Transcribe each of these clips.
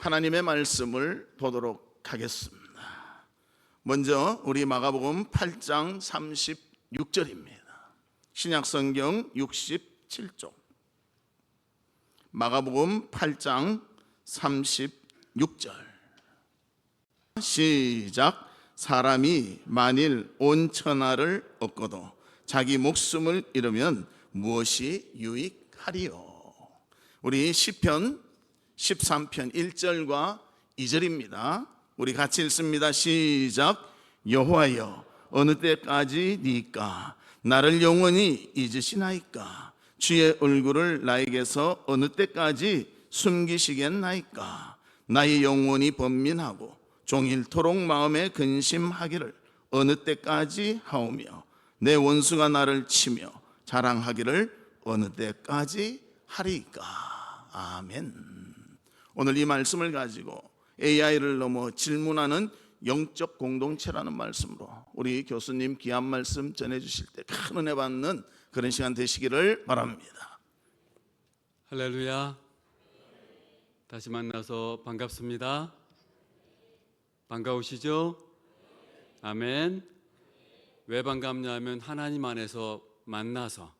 하나님의 말씀을 보도록 하겠습니다. 먼저 우리 마가복음 8장 36절입니다. 신약성경 67쪽 마가복음 8장 36절 시작. 사람이 만일 온 천하를 얻고도 자기 목숨을 잃으면 무엇이 유익하리요? 우리 시편 13편 1절과 2절입니다. 우리 같이 읽습니다. 시작. 여호와여 어느 때까지니까 나를 영원히 잊으시나이까? 주의 얼굴을 나에게서 어느 때까지 숨기시겠나이까? 나의 영혼이 번민하고 종일토록 마음에 근심하기를 어느 때까지 하오며 내 원수가 나를 치며 자랑하기를 어느 때까지 하리까? 아멘. 오늘 이 말씀을 가지고 AI를 넘어 질문하는 영적 공동체라는 말씀으로 우리 교수님 귀한 말씀 전해주실 때 큰 은혜 받는 그런 시간 되시기를 바랍니다. 할렐루야. 다시 만나서 반갑습니다. 반가우시죠? 아멘. 왜 반갑냐 하면 하나님 안에서 만나서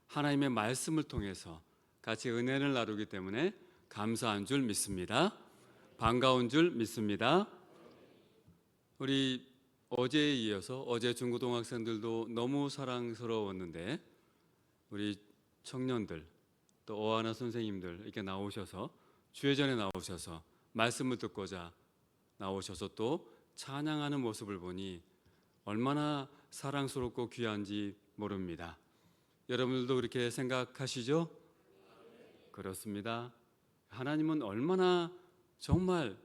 하나님의 말씀을 통해서 같이 은혜를 나누기 때문에 감사한 줄 믿습니다. 반가운 줄 믿습니다. 우리 어제에 이어서 어제 중고등학생들도 너무 사랑스러웠는데 우리 청년들 또 어하나 선생님들 이렇게 나오셔서 주회전에 나오셔서 말씀을 듣고자 나오셔서 또 찬양하는 모습을 보니 얼마나 사랑스럽고 귀한지 모릅니다. 여러분들도 그렇게 생각하시죠? 그렇습니다. 하나님은 얼마나 정말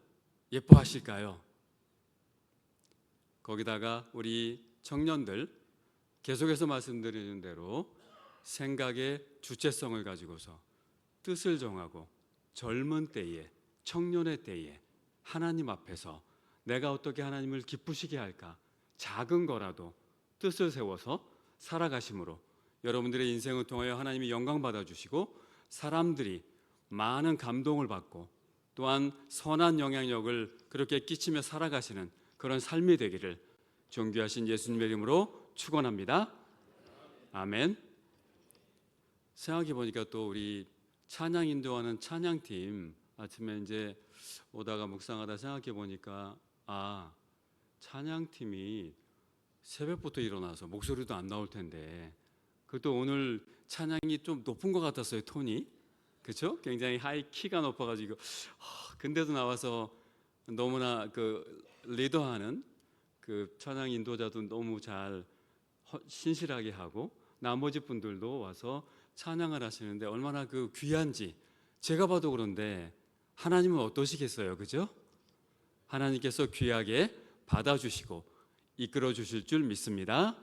예뻐하실까요? 거기다가 우리 청년들 계속해서 말씀드리는 대로 생각의 주체성을 가지고서 뜻을 정하고 젊은 때에 청년의 때에 하나님 앞에서 내가 어떻게 하나님을 기쁘시게 할까? 작은 거라도 뜻을 세워서 살아가심으로 여러분들의 인생을 통하여 하나님이 영광 받아주시고 사람들이 많은 감동을 받고 또한 선한 영향력을 그렇게 끼치며 살아가시는 그런 삶이 되기를 존귀하신 예수님의 이름으로 축원합니다. 아멘. 생각해 보니까 또 우리 찬양 인도하는 찬양팀 아침에 이제 오다가 묵상하다 생각해 보니까 찬양팀이 새벽부터 일어나서 목소리도 안 나올 텐데 그것도 오늘 찬양이 좀 높은 것 같았어요. 톤이 그렇죠? 굉장히 하이 키가 높아가지고 근데도 나와서 너무나 그 리더하는 그 찬양 인도자도 너무 잘 신실하게 하고 나머지 분들도 와서 찬양을 하시는데 얼마나 그 귀한지 제가 봐도 그런데 하나님은 어떠시겠어요? 그죠? 하나님께서 귀하게 받아주시고 이끌어 주실 줄 믿습니다.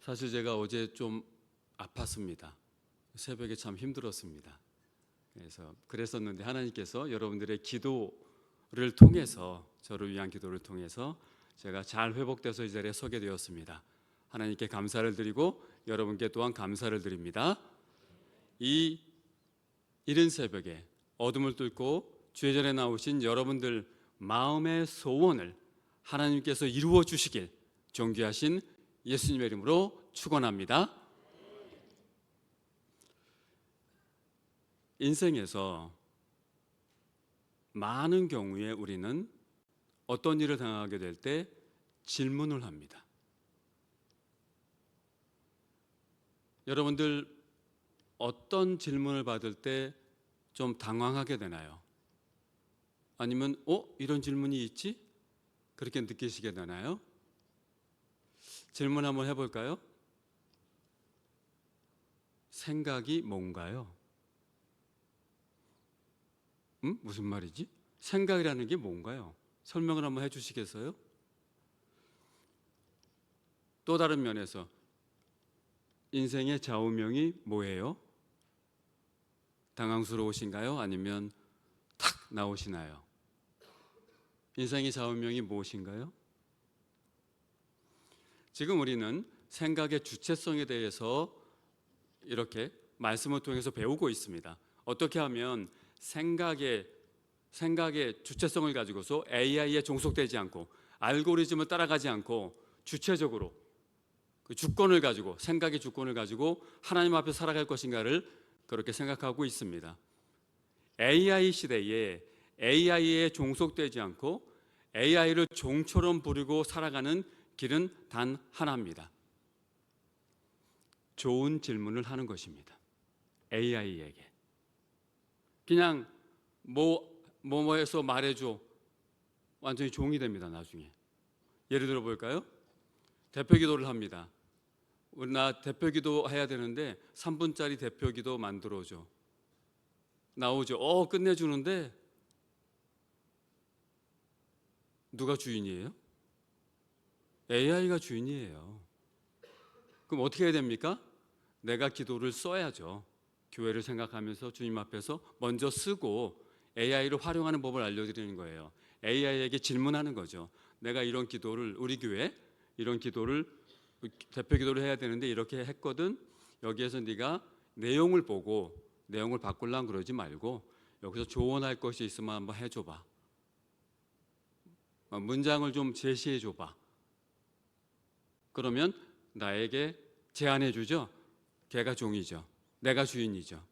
사실 제가 어제 좀 아팠습니다. 새벽에 참 힘들었습니다. 그랬었는데 하나님께서 여러분들의 기도를 통해서 저를 위한 기도를 통해서 제가 잘 회복돼서 이 자리에 서게 되었습니다. 하나님께 감사를 드리고 여러분께 또한 감사를 드립니다. 이 이른 새벽에 어둠을 뚫고 주의 전에 나오신 여러분들 마음의 소원을 하나님께서 이루어 주시길 존귀하신 예수님의 이름으로 축원합니다. 인생에서 많은 경우에 우리는 어떤 일을 당하게 될 때 질문을 합니다. 여러분들 어떤 질문을 받을 때 좀 당황하게 되나요? 아니면 이런 질문이 있지? 그렇게 느끼시게 되나요? 질문 한번 해볼까요? 생각이 뭔가요? 무슨 말이지? 생각이라는 게 뭔가요? 설명을 한번 해주시겠어요? 또 다른 면에서 인생의 좌우명이 뭐예요? 당황스러우신가요? 아니면 탁 나오시나요? 인생의 좌우명이 무엇인가요? 지금 우리는 생각의 주체성에 대해서 이렇게 말씀을 통해서 배우고 있습니다. 어떻게 하면 생각의 주체성을 가지고서 AI에 종속되지 않고 알고리즘을 따라가지 않고 주체적으로 그 주권을 가지고, 생각의 주권을 가지고 하나님 앞에 살아갈 것인가를 그렇게 생각하고 있습니다. AI 시대에 AI에 종속되지 않고 AI를 종처럼 부리고 살아가는 길은 단 하나입니다. 좋은 질문을 하는 것입니다. AI에게 그냥 뭐해서 말해줘, 완전히 종이 됩니다. 나중에 예를 들어 볼까요? 대표 기도를 합니다. 나 대표 기도 해야 되는데 3분짜리 대표 기도 만들어줘. 나오죠. 끝내주는데 누가 주인이에요? AI가 주인이에요. 그럼 어떻게 해야 됩니까? 내가 기도를 써야죠. 교회를 생각하면서 주님 앞에서 먼저 쓰고 AI를 활용하는 법을 알려드리는 거예요. AI에게 질문하는 거죠. 내가 이런 기도를, 우리 교회 이런 기도를, 대표 기도를 해야 되는데 이렇게 했거든. 여기에서 네가 내용을 보고 내용을 바꾸려고 그러지 말고 여기서 조언할 것이 있으면 한번 해줘봐. 문장을 좀 제시해줘봐. 그러면 나에게 제안해주죠. 걔가 종이죠. 내가 주인이죠.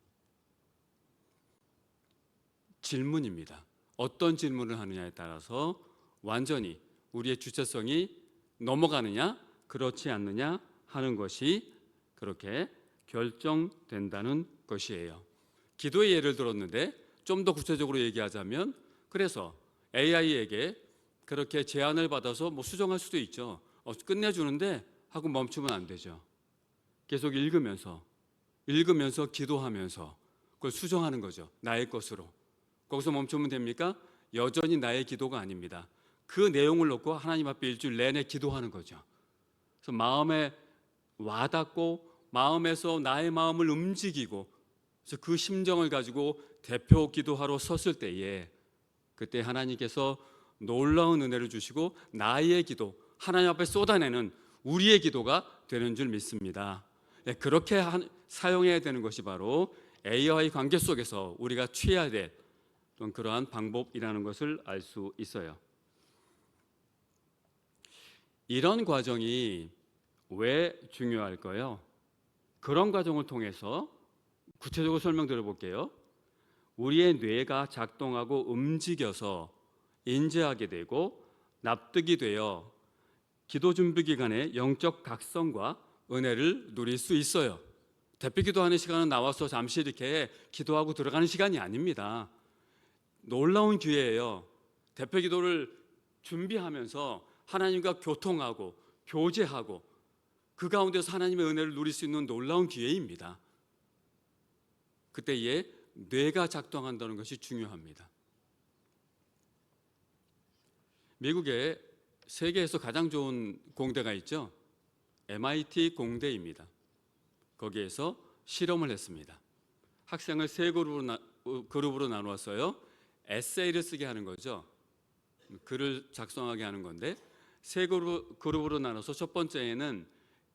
질문입니다. 어떤 질문을 하느냐에 따라서 완전히 우리의 주체성이 넘어가느냐 그렇지 않느냐 하는 것이 그렇게 결정된다는 것이에요. 기도의 예를 들었는데 좀 더 구체적으로 얘기하자면, 그래서 AI에게 그렇게 제안을 받아서 수정할 수도 있죠. 끝내주는데 하고 멈추면 안 되죠. 계속 읽으면서 기도하면서 그걸 수정하는 거죠. 나의 것으로. 거기서 멈추면 됩니까? 여전히 나의 기도가 아닙니다. 그 내용을 놓고 하나님 앞에 일주일 내내 기도하는 거죠. 그래서 마음에 와닿고 마음에서 나의 마음을 움직이고, 그래서 그 심정을 가지고 대표 기도하러 섰을 때에 그때 하나님께서 놀라운 은혜를 주시고 나의 기도, 하나님 앞에 쏟아내는 우리의 기도가 되는 줄 믿습니다. 그렇게 사용해야 되는 것이 바로 AI와의 관계 속에서 우리가 취해야 될 그러한 방법이라는 것을 알 수 있어요. 이런 과정이 왜 중요할까요? 그런 과정을 통해서 구체적으로 설명드려 볼게요. 우리의 뇌가 작동하고 움직여서 인지하게 되고 납득이 되어 기도 준비 기간에 영적 각성과 은혜를 누릴 수 있어요. 대표 기도하는 시간은 나와서 잠시 이렇게 기도하고 들어가는 시간이 아닙니다. 놀라운 기회예요. 대표 기도를 준비하면서 하나님과 교통하고 교제하고 그 가운데서 하나님의 은혜를 누릴 수 있는 놀라운 기회입니다. 그때에 뇌가 작동한다는 것이 중요합니다. 미국에 세계에서 가장 좋은 공대가 있죠. MIT 공대입니다. 거기에서 실험을 했습니다. 학생을 세 그룹으로 나누었어요. 에세이를 쓰게 하는 거죠. 글을 작성하게 하는 건데 세 그룹으로 나눠서 첫 번째에는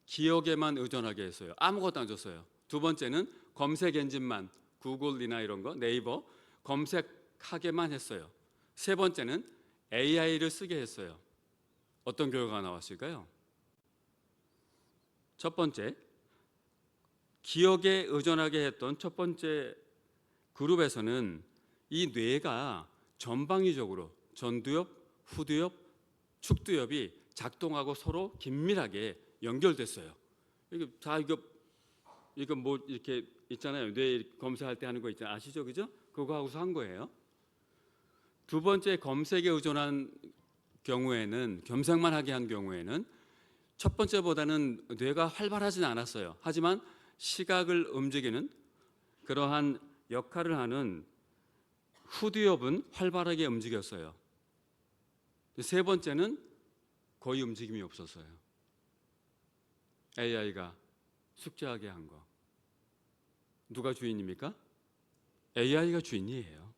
기억에만 의존하게 했어요. 아무것도 안 줬어요. 두 번째는 검색 엔진만, 구글이나 이런 거, 네이버 검색하게만 했어요. 세 번째는 AI를 쓰게 했어요. 어떤 결과가 나왔을까요? 첫 번째, 기억에 의존하게 했던 첫 번째 그룹에서는 이 뇌가 전방위적으로 전두엽, 후두엽, 축두엽이 작동하고 서로 긴밀하게 연결됐어요. 이거 뭐 이렇게 있잖아요. 뇌 검사할 때 하는 거 있잖아요. 아시죠, 그죠? 그거 하고서 한 거예요. 두 번째 검색에 의존한 경우에는, 검색만 하게 한 경우에는 첫 번째보다는 뇌가 활발하진 않았어요. 하지만 시각을 움직이는 그러한 역할을 하는 후두엽은 활발하게 움직였어요. 세 번째는 거의 움직임이 없었어요. AI가 숙제하게 한 거. 누가 주인입니까? AI가 주인이에요.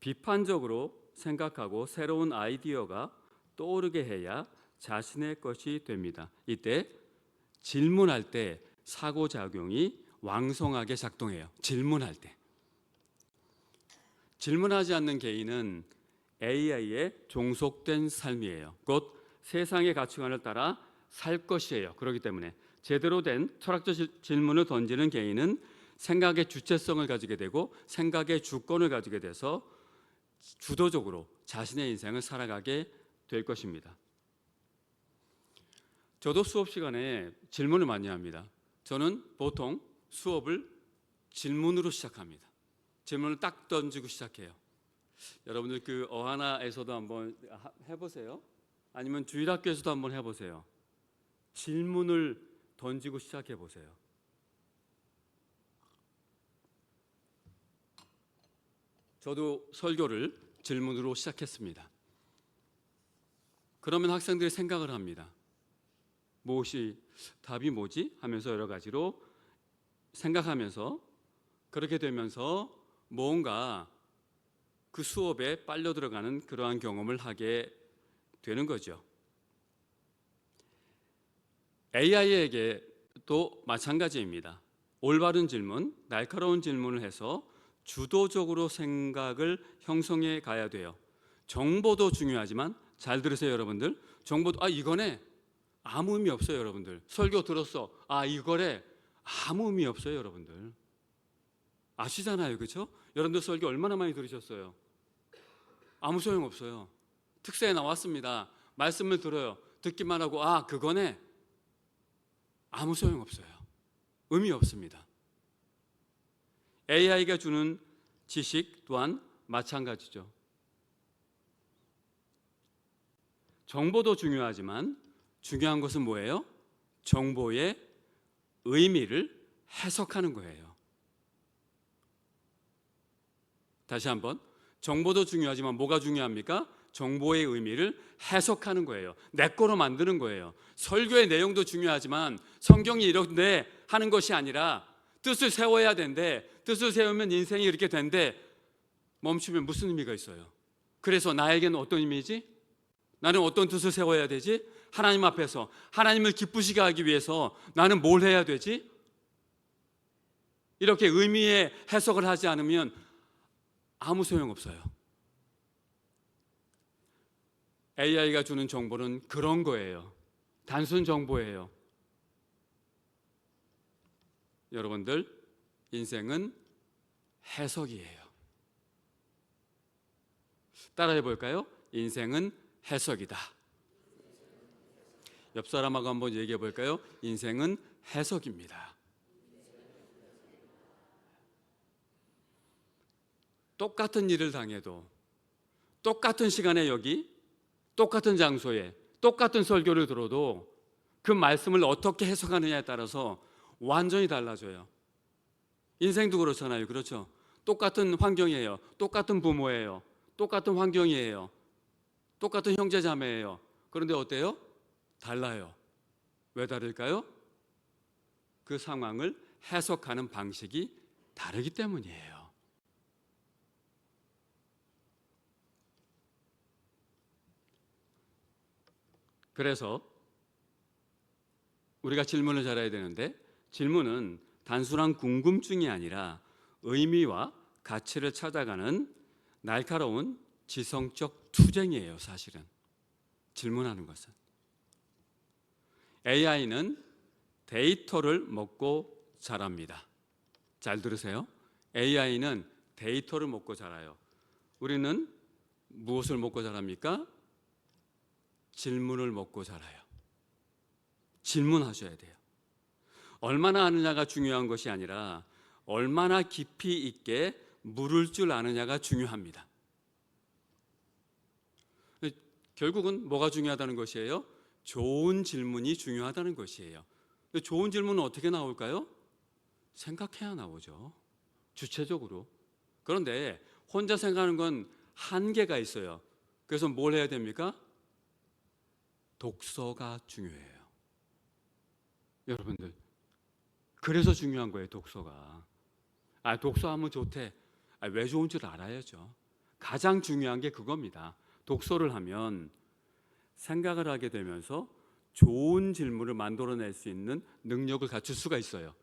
비판적으로 생각하고 새로운 아이디어가 떠오르게 해야 자신의 것이 됩니다. 이때 질문할 때 사고작용이 왕성하게 작동해요. 질문할 때. 질문하지 않는 개인은 AI에 종속된 삶이에요. 곧 세상의 가치관을 따라 살 것이에요. 그렇기 때문에 제대로 된 철학적 질문을 던지는 개인은 생각의 주체성을 가지게 되고 생각의 주권을 가지게 돼서 주도적으로 자신의 인생을 살아가게 될 것입니다. 저도 수업 시간에 질문을 많이 합니다. 저는 보통 수업을 질문으로 시작합니다. 질문을 딱 던지고 시작해요. 여러분들 그 어하나에서도 한번 해보세요. 아니면 주일학교에서도 한번 해보세요. 질문을 던지고 시작해 보세요. 저도 설교를 질문으로 시작했습니다. 그러면 학생들이 생각을 합니다. 무엇이 답이 뭐지? 하면서 여러 가지로 생각하면서 그렇게 되면서 뭔가 그 수업에 빨려 들어가는 그러한 경험을 하게 되는 거죠. AI에게도 마찬가지입니다. 올바른 질문, 날카로운 질문을 해서 주도적으로 생각을 형성해 가야 돼요. 정보도 중요하지만 잘 들으세요, 여러분들. 정보도 이거네. 아무 의미 없어요, 여러분들. 설교 들었어. 이거래. 아무 의미 없어요, 여러분들. 아시잖아요, 그렇죠? 여러분들 설교 얼마나 많이 들으셨어요? 아무 소용 없어요. 특사에 나왔습니다. 말씀을 들어요. 듣기만 하고 그거네. 아무 소용 없어요. 의미 없습니다. AI가 주는 지식 또한 마찬가지죠. 정보도 중요하지만 중요한 것은 뭐예요? 정보의 의미를 해석하는 거예요. 다시 한번, 정보도 중요하지만 뭐가 중요합니까? 정보의 의미를 해석하는 거예요. 내 거로 만드는 거예요. 설교의 내용도 중요하지만 성경이 이런데 하는 것이 아니라 뜻을 세워야 된대. 뜻을 세우면 인생이 이렇게 된대. 멈추면 무슨 의미가 있어요? 그래서 나에게는 어떤 의미지? 나는 어떤 뜻을 세워야 되지? 하나님 앞에서 하나님을 기쁘시게 하기 위해서 나는 뭘 해야 되지? 이렇게 의미의 해석을 하지 않으면 아무 소용없어요. AI가 주는 정보는 그런 거예요. 단순 정보예요. 여러분들, 인생은 해석이에요. 따라해 볼까요? 인생은 해석이다. 옆 사람하고 한번 얘기해 볼까요? 인생은 해석입니다. 똑같은 일을 당해도 똑같은 시간에 여기 똑같은 장소에 똑같은 설교를 들어도 그 말씀을 어떻게 해석하느냐에 따라서 완전히 달라져요. 인생도 그렇잖아요. 그렇죠? 똑같은 환경이에요. 똑같은 부모예요. 똑같은 환경이에요. 똑같은 형제자매예요. 그런데 어때요? 달라요. 왜 다를까요? 그 상황을 해석하는 방식이 다르기 때문이에요. 그래서 우리가 질문을 잘해야 되는데, 질문은 단순한 궁금증이 아니라 의미와 가치를 찾아가는 날카로운 지성적 투쟁이에요. 사실은 질문하는 것은. AI는 데이터를 먹고 자랍니다. 잘 들으세요. AI는 데이터를 먹고 자라요. 우리는 무엇을 먹고 자랍니까? 질문을 먹고 자라요. 질문하셔야 돼요. 얼마나 아느냐가 중요한 것이 아니라 얼마나 깊이 있게 물을 줄 아느냐가 중요합니다. 결국은 뭐가 중요하다는 것이에요? 좋은 질문이 중요하다는 것이에요. 좋은 질문은 어떻게 나올까요? 생각해야 나오죠. 주체적으로. 그런데 혼자 생각하는 건 한계가 있어요. 그래서 뭘 해야 됩니까? 독서가 중요해요. 여러분들, 그래서 중요한 거예요. 독서가. 독서하면 좋대. 왜 좋은 줄 알아야죠. 가장 중요한 게 그겁니다. 독서를 하면 생각을 하게 되면서 좋은 질문을 만들어낼 수 있는 능력을 갖출 수가 있어요.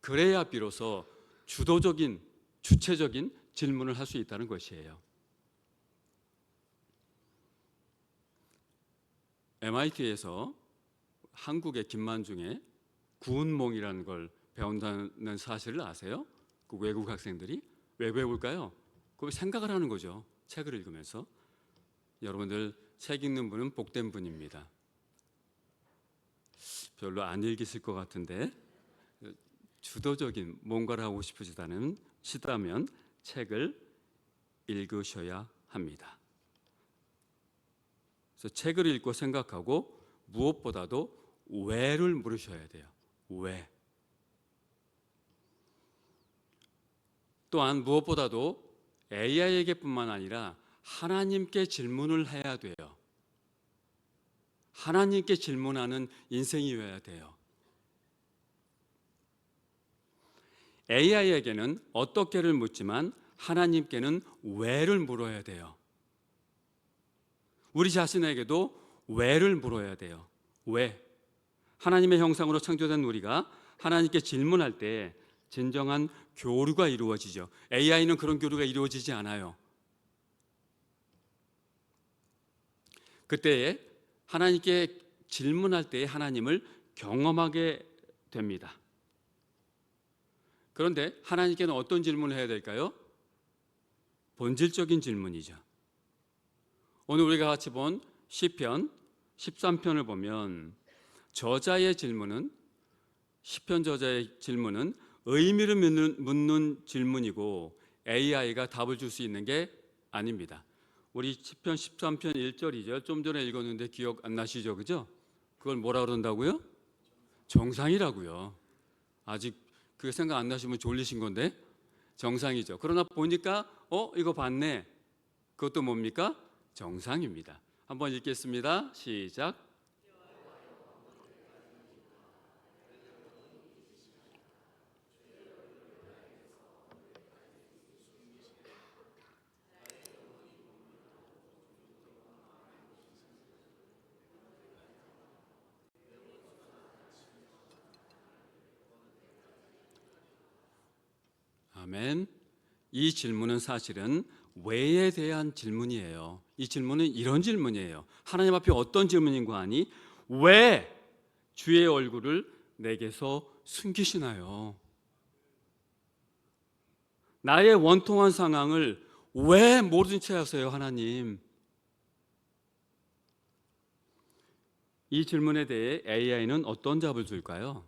그래야 비로소 주도적인, 주체적인 질문을 할 수 있다는 것이에요. MIT에서 한국의 김만중의 구운몽이라는 걸 배운다는 사실을 아세요? 그 외국 학생들이 왜 배울까요? 그걸 생각을 하는 거죠. 책을 읽으면서. 여러분들 책 읽는 분은 복된 분입니다. 별로 안 읽으실 것 같은데 주도적인 뭔가를 하고 싶으시다면 책을 읽으셔야 합니다. 그래서 책을 읽고 생각하고 무엇보다도 왜를 물으셔야 돼요. 왜? 또한 무엇보다도 AI에게뿐만 아니라 하나님께 질문을 해야 돼요. 하나님께 질문하는 인생이어야 돼요. AI에게는 어떻게를 묻지만 하나님께는 왜를 물어야 돼요. 우리 자신에게도 왜를 물어야 돼요. 왜? 하나님의 형상으로 창조된 우리가 하나님께 질문할 때 진정한 교류가 이루어지죠. AI는 그런 교류가 이루어지지 않아요. 그때에 하나님께 질문할 때에 하나님을 경험하게 됩니다. 그런데 하나님께는 어떤 질문을 해야 될까요? 본질적인 질문이죠. 오늘 우리가 같이 본 시편 13편을 보면 저자의 질문은, 시편 저자의 질문은 의미를 묻는 질문이고 AI가 답을 줄 수 있는 게 아닙니다. 우리 시편 13편 1절이죠. 좀 전에 읽었는데 기억 안 나시죠? 그죠? 그걸 뭐라 그런다고요? 정상이라고요. 아직 그게 생각 안 나시면 졸리신 건데 정상이죠. 그러나 보니까 이거 봤네. 그것도 뭡니까? 정상입니다. 한번 읽겠습니다. 시작. 아멘. 이 질문은 사실은 왜에 대한 질문이에요. 이 질문은 이런 질문이에요. 하나님 앞에 어떤 질문인가 하니 왜 주의 얼굴을 내게서 숨기시나요? 나의 원통한 상황을 왜 모른 채 하세요, 하나님? 이 질문에 대해 AI는 어떤 답을 줄까요?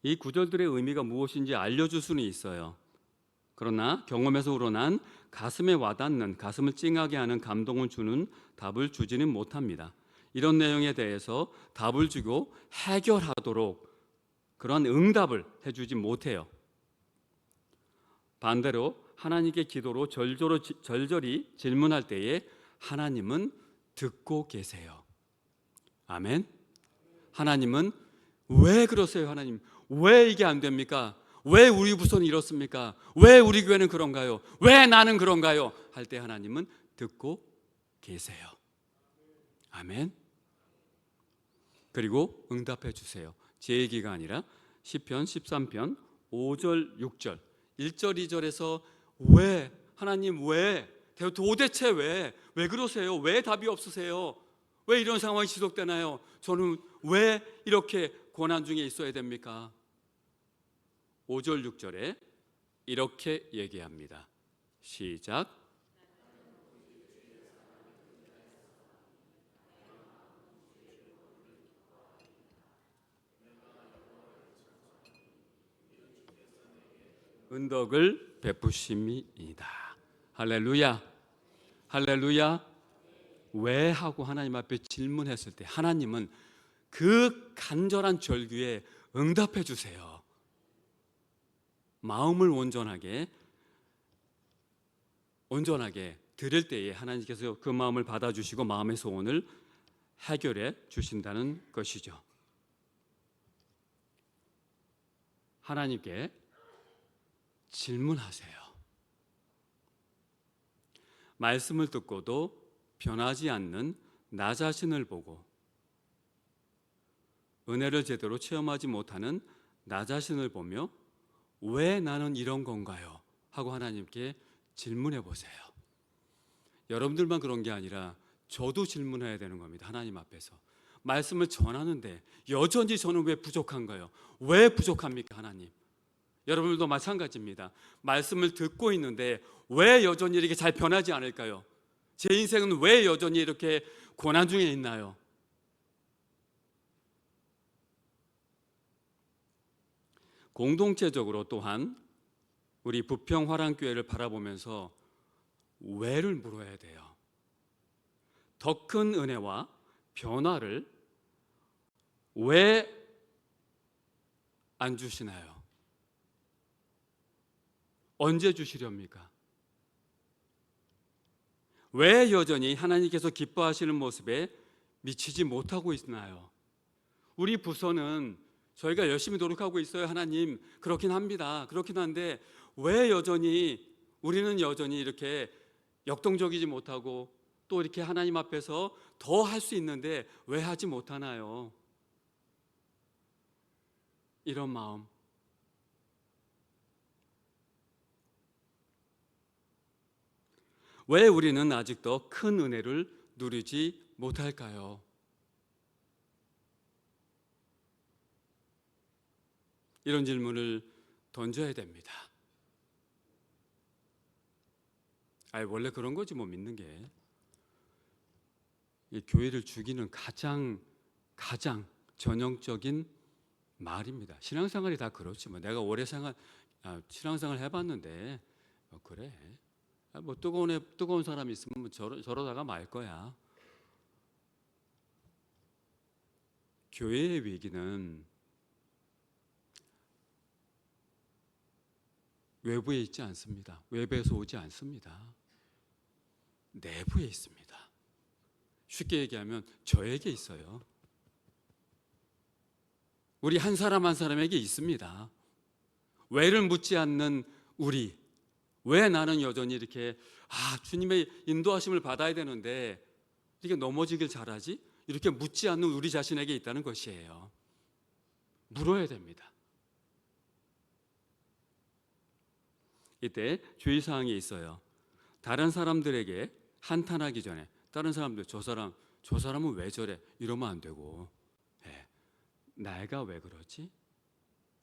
이 구절들의 의미가 무엇인지 알려줄 수는 있어요. 그러나 경험에서 우러난 가슴에 와닿는, 가슴을 찡하게 하는 감동을 주는 답을 주지는 못합니다. 이런 내용에 대해서 답을 주고 해결하도록 그런 응답을 해주지 못해요. 반대로 하나님께 기도로 절절히 질문할 때에 하나님은 듣고 계세요. 아멘. 하나님은 왜 그러세요, 하나님? 왜 이게 안 됩니까? 왜 우리 부서는 이렇습니까? 왜 우리 교회는 그런가요? 왜 나는 그런가요? 할 때 하나님은 듣고 계세요. 아멘. 그리고 응답해 주세요. 제 얘기가 아니라 시편 13편 5절 6절 1절 2절에서 왜 하나님 왜 도대체 왜 그러세요? 왜 답이 없으세요? 왜 이런 상황이 지속되나요? 저는 왜 이렇게 고난 중에 있어야 됩니까? 5절 6절에 이렇게 얘기합니다. 시작. 은덕을 베푸심이이다. 할렐루야. 할렐루야. 왜 하고 하나님 앞에 질문했을 때 하나님은 그 간절한 절규에 응답해 주세요. 마음을 온전하게 드릴 때에 하나님께서 그 마음을 받아주시고 마음의 소원을 해결해 주신다는 것이죠. 하나님께 질문하세요. 말씀을 듣고도 변하지 않는 나 자신을 보고 은혜를 제대로 체험하지 못하는 나 자신을 보며 왜 나는 이런 건가요? 하고 하나님께 질문해 보세요. 여러분들만 그런 게 아니라 저도 질문해야 되는 겁니다. 하나님 앞에서. 말씀을 전하는데 여전히 저는 왜 부족한가요? 왜 부족합니까, 하나님? 여러분들도 마찬가지입니다. 말씀을 듣고 있는데 왜 여전히 이렇게 잘 변하지 않을까요? 제 인생은 왜 여전히 이렇게 고난 중에 있나요? 공동체적으로 또한 우리 부평화랑교회를 바라보면서 왜를 물어야 돼요. 더 큰 은혜와 변화를 왜 안 주시나요? 언제 주시렵니까? 왜 여전히 하나님께서 기뻐하시는 모습에 미치지 못하고 있나요? 우리 부서는 저희가 열심히 노력하고 있어요. 하나님, 그렇긴 합니다. 그렇긴 한데 왜 여전히 우리는 여전히 이렇게 역동적이지 못하고 또 이렇게 하나님 앞에서 더 할 수 있는데 왜 하지 못하나요? 이런 마음. 왜 우리는 아직도 큰 은혜를 누리지 못할까요? 이런 질문을 던져야 됩니다. 원래 그런 거지 뭐 믿는 게. 이 교회를 죽이는 가장 전형적인 말입니다. 신앙생활이 다 그렇지 뭐. 내가 오래 신앙생활 해봤는데 그래. 뭐 뜨거운 사람이 있으면 뭐 저러다가 말 거야. 교회의 위기는 외부에 있지 않습니다. 외부에서 오지 않습니다. 내부에 있습니다. 쉽게 얘기하면 저에게 있어요. 우리 한 사람 한 사람에게 있습니다. 왜를 묻지 않는 우리. 왜 나는 여전히 이렇게 주님의 인도하심을 받아야 되는데 이렇게 넘어지길 잘하지? 이렇게 묻지 않는 우리 자신에게 있다는 것이에요. 물어야 됩니다. 이때 주의사항이 있어요. 다른 사람들에게 한탄하기 전에 다른 사람들 저 사람은 왜 저래? 이러면 안 되고 내가 왜 그러지?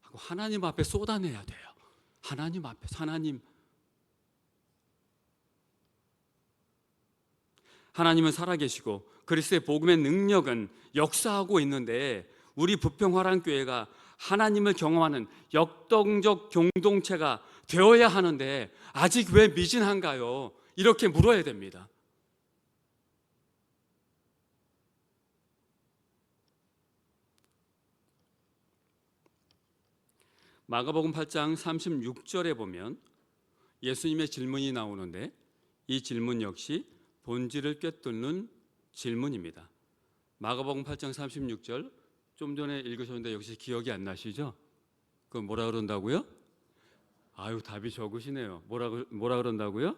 하고 하나님 앞에 쏟아내야 돼요. 하나님 앞에서 하나님은 살아계시고 그리스도의 복음의 능력은 역사하고 있는데 우리 부평화랑교회가 하나님을 경험하는 역동적 공동체가 되어야 하는데 아직 왜 미진한가요? 이렇게 물어야 됩니다. 마가복음 8장 36절에 보면 예수님의 질문이 나오는데 이 질문 역시 본질을 꿰뚫는 질문입니다. 마가복음 8장 36절 좀 전에 읽으셨는데 역시 기억이 안 나시죠? 그 뭐라 그런다고요? 답이 적으시네요. 뭐라 그런다고요?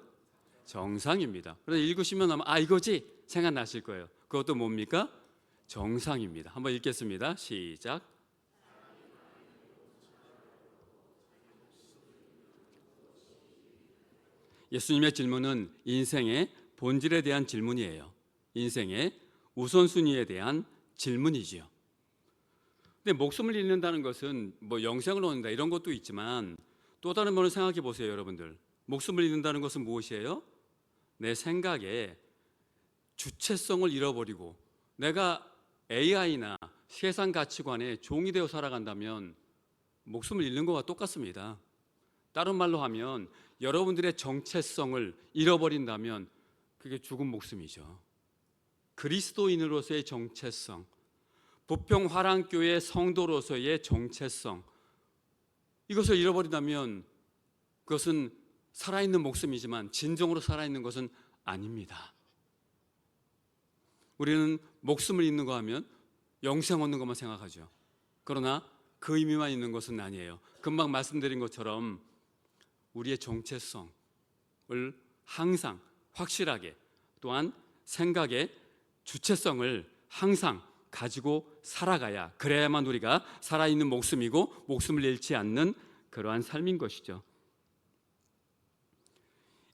정상입니다. 그래서 읽으시면 아마 이거지 생각나실 거예요. 그것도 뭡니까? 정상입니다. 한번 읽겠습니다. 시작. 예수님의 질문은 인생의 본질에 대한 질문이에요. 인생의 우선순위에 대한 질문이지요. 근데 목숨을 잃는다는 것은 뭐 영생을 얻는다 이런 것도 있지만 또 다른 면을 생각해 보세요, 여러분들. 목숨을 잃는다는 것은 무엇이에요? 내 생각에 주체성을 잃어버리고 내가 AI나 세상 가치관에 종이 되어 살아간다면 목숨을 잃는 것과 똑같습니다. 다른 말로 하면 여러분들의 정체성을 잃어버린다면 그게 죽은 목숨이죠. 그리스도인으로서의 정체성, 부평화랑교회 성도로서의 정체성, 이것을 잃어버린다면 그것은 살아있는 목숨이지만 진정으로 살아있는 것은 아닙니다. 우리는 목숨을 잃는 거 하면 영생 얻는 것만 생각하죠. 그러나 그 의미만 있는 것은 아니에요. 금방 말씀드린 것처럼 우리의 정체성을 항상 확실하게 또한 생각의 주체성을 항상 가지고 살아가야, 그래야만 우리가 살아있는 목숨이고 목숨을 잃지 않는 그러한 삶인 것이죠.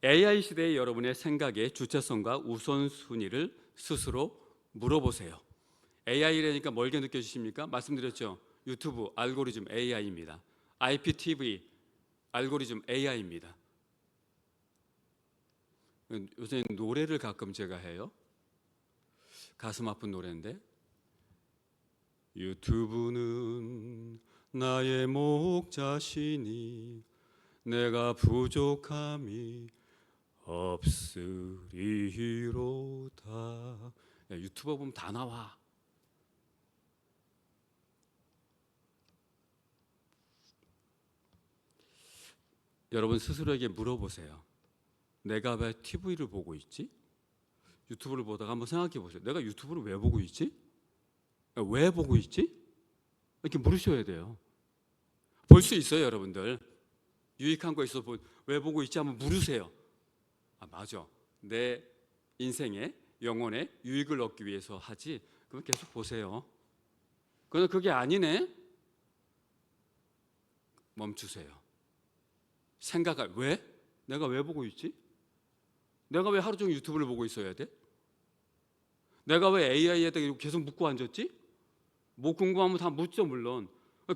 AI 시대의 여러분의 생각의 주체성과 우선순위를 스스로 물어보세요. AI라니까 멀게 느껴지십니까? 말씀드렸죠. 유튜브 알고리즘 AI입니다. IPTV 알고리즘 AI입니다. 요새 노래를 가끔 제가 해요. 가슴 아픈 노래인데, 유튜브는 나의 목자시니 내가 부족함이 없으리로다. 유튜버 보면 다 나와. 여러분 스스로에게 물어보세요. 내가 왜 TV를 보고 있지? 유튜브를 보다가 한번 생각해 보세요. 내가 유튜브를 왜 보고 있지? 왜 보고 있지? 이렇게 물으셔야 돼요. 볼 수 있어요, 여러분들. 유익한 거 있어 왜 보고 있지? 한번 물으세요. 아, 맞아. 내 인생의 영혼의 유익을 얻기 위해서 하지. 그럼 계속 보세요. 그러나 그게 아니네? 멈추세요. 생각할, 왜? 내가 왜 보고 있지? 내가 왜 하루 종일 유튜브를 보고 있어야 돼? 내가 왜 AI에다 계속 묻고 앉았지? 뭐 궁금하면 다 묻죠, 물론.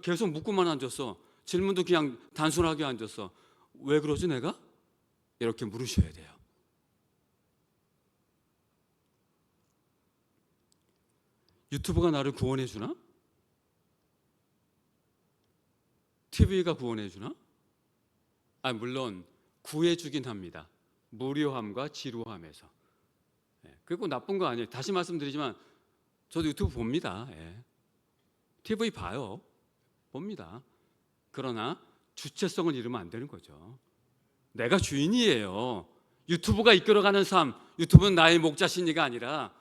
계속 묻고만 앉았어. 질문도 그냥 단순하게 앉았어. 왜 그러지 내가? 이렇게 물으셔야 돼요. 유튜브가 나를 구원해 주나? TV가 구원해 주나? 물론 구해 주긴 합니다. 무료함과 지루함에서. 그리고 나쁜 거 아니에요. 다시 말씀드리지만 저도 유튜브 봅니다. TV 봐요. 봅니다. 그러나 주체성을 잃으면 안 되는 거죠. 내가 주인이에요. 유튜브가 이끌어가는 삶, 유튜브는 나의 목자신이가 아니라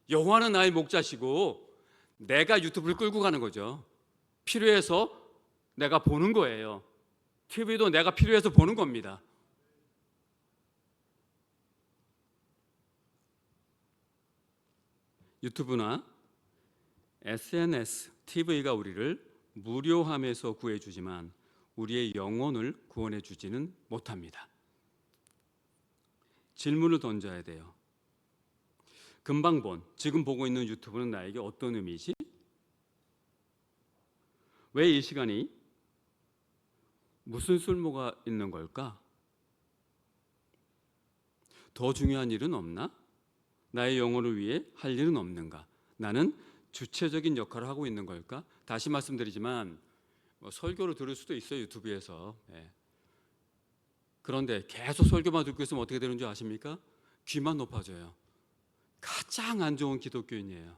여호와는 나의 목자시고 내가 유튜브를 끌고 가는 거죠. 필요해서 내가 보는 거예요. TV도 내가 필요해서 보는 겁니다. 유튜브나 SNS, TV가 우리를 무료함에서 구해주지만 우리의 영혼을 구원해주지는 못합니다. 질문을 던져야 돼요. 금방 지금 보고 있는 유튜브는 나에게 어떤 의미지? 왜 이 시간이 무슨 쓸모가 있는 걸까? 더 중요한 일은 없나? 나의 영혼을 위해 할 일은 없는가? 나는 주체적인 역할을 하고 있는 걸까? 다시 말씀드리지만 설교를 들을 수도 있어요, 유튜브에서. 그런데 계속 설교만 듣고 있으면 어떻게 되는 줄 아십니까? 귀만 높아져요. 가장 안 좋은 기독교인이에요.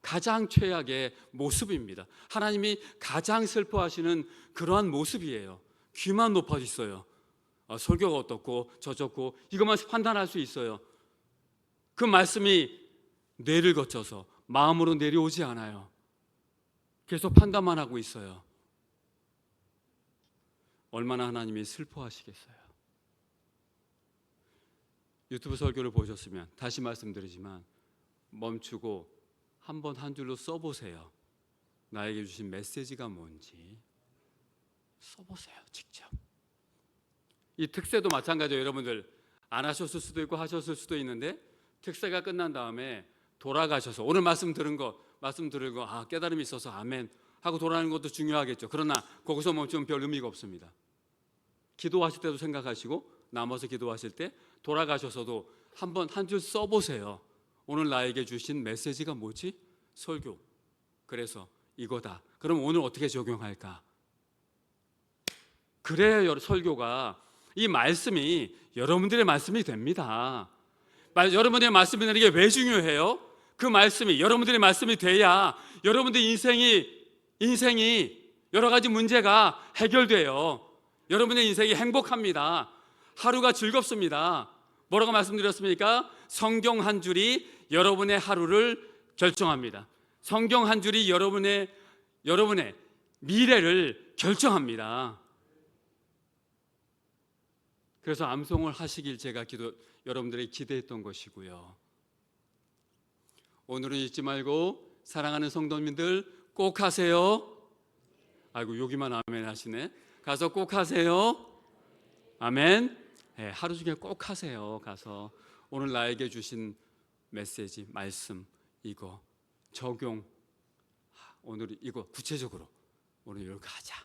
가장 최악의 모습입니다. 하나님이 가장 슬퍼하시는 그러한 모습이에요. 귀만 높아져 있어요. 설교가 어떻고 저쩌고 이것만 판단할 수 있어요. 그 말씀이 뇌를 거쳐서 마음으로 내려오지 않아요. 계속 판단만 하고 있어요. 얼마나 하나님이 슬퍼하시겠어요. 유튜브 설교를 보셨으면 다시 말씀드리지만 멈추고 한번 한 줄로 써보세요. 나에게 주신 메시지가 뭔지 써보세요. 직접. 이 특세도 마찬가지예요. 여러분들 안 하셨을 수도 있고 하셨을 수도 있는데 특세가 끝난 다음에 돌아가셔서 오늘 말씀 들은 거 깨달음이 있어서 아멘 하고 돌아가는 것도 중요하겠죠. 그러나 거기서 멈추면 별 의미가 없습니다. 기도하실 때도 생각하시고 남아서 기도하실 때 돌아가셔서도 한번 한 줄 써보세요. 오늘 나에게 주신 메시지가 뭐지? 설교. 그래서 이거다. 그럼 오늘 어떻게 적용할까? 그래야 설교가 이 말씀이 여러분들의 말씀이 됩니다. 여러분들의 말씀이 되는 게 왜 중요해요? 그 말씀이 여러분들의 말씀이 돼야 여러분들 인생이 여러 가지 문제가 해결돼요. 여러분의 인생이 행복합니다. 하루가 즐겁습니다. 뭐라고 말씀드렸습니까? 성경 한 줄이 여러분의 하루를 결정합니다. 성경 한 줄이 여러분의 미래를 결정합니다. 그래서 암송을 하시길 제가 여러분들이 기대했던 것이고요. 오늘은 잊지 말고 사랑하는 성도님들 꼭 하세요. 아이고 여기만 아멘 하시네. 가서 꼭 하세요. 아멘. 네, 하루 중에 꼭 하세요. 가서 오늘 나에게 주신 메시지, 말씀 이거 적용. 오늘 이거 구체적으로 오늘 이렇게 하자.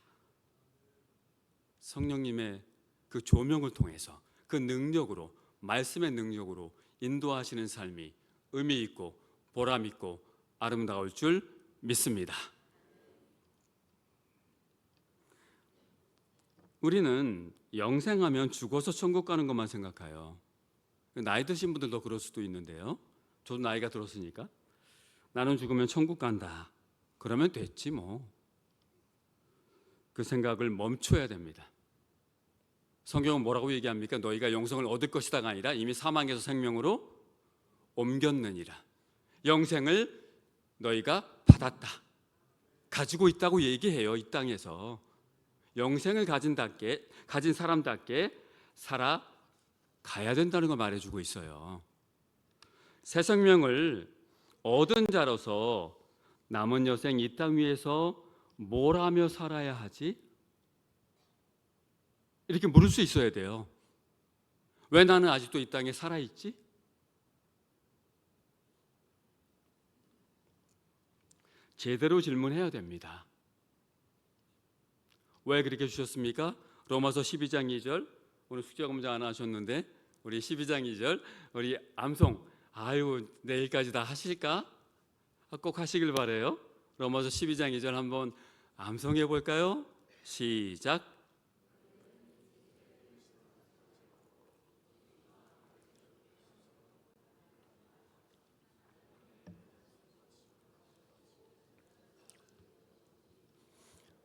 성령님의 그 조명을 통해서 그 능력으로, 말씀의 능력으로 인도하시는 삶이 의미 있고 보람 있고 아름다울 줄 믿습니다. 우리는 영생하면 죽어서 천국 가는 것만 생각해요. 나이 드신 분들도 그럴 수도 있는데요. 저도 나이가 들었으니까 나는 죽으면 천국 간다. 그러면 됐지 뭐. 그 생각을 멈춰야 됩니다. 성경은 뭐라고 얘기합니까? 너희가 영생을 얻을 것이다가 아니라 이미 사망에서 생명으로 옮겼느니라. 영생을 너희가 받았다. 가지고 있다고 얘기해요. 이 땅에서. 영생을 가진 사람답게 살아가야 된다는 걸 말해주고 있어요. 새 생명을 얻은 자로서 남은 여생 이 땅 위에서 뭘 하며 살아야 하지? 이렇게 물을 수 있어야 돼요. 왜 나는 아직도 이 땅에 살아있지? 제대로 질문해야 됩니다. 왜 그렇게 주셨습니까? 로마서 12장 2절. 오늘 숙제 검사 안 하셨는데 우리 12장 2절 우리 암송 내일까지 다 하실까? 꼭 하시길 바래요. 로마서 12장 2절 한번 암송해 볼까요? 시작.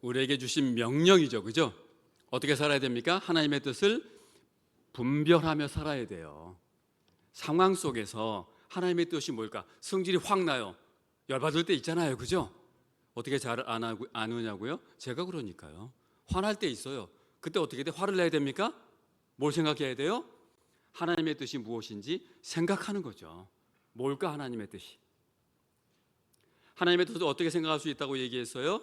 우리에게 주신 명령이죠. 그죠? 어떻게 살아야 됩니까? 하나님의 뜻을 분별하며 살아야 돼요. 상황 속에서 하나님의 뜻이 뭘까? 성질이 확 나요. 열받을 때 있잖아요. 그죠? 어떻게 잘 안 오냐고요? 제가 그러니까요. 화날 때 있어요. 그때 어떻게 돼? 화를 내야 됩니까? 뭘 생각해야 돼요? 하나님의 뜻이 무엇인지 생각하는 거죠. 뭘까 하나님의 뜻이? 하나님의 뜻을 어떻게 생각할 수 있다고 얘기했어요?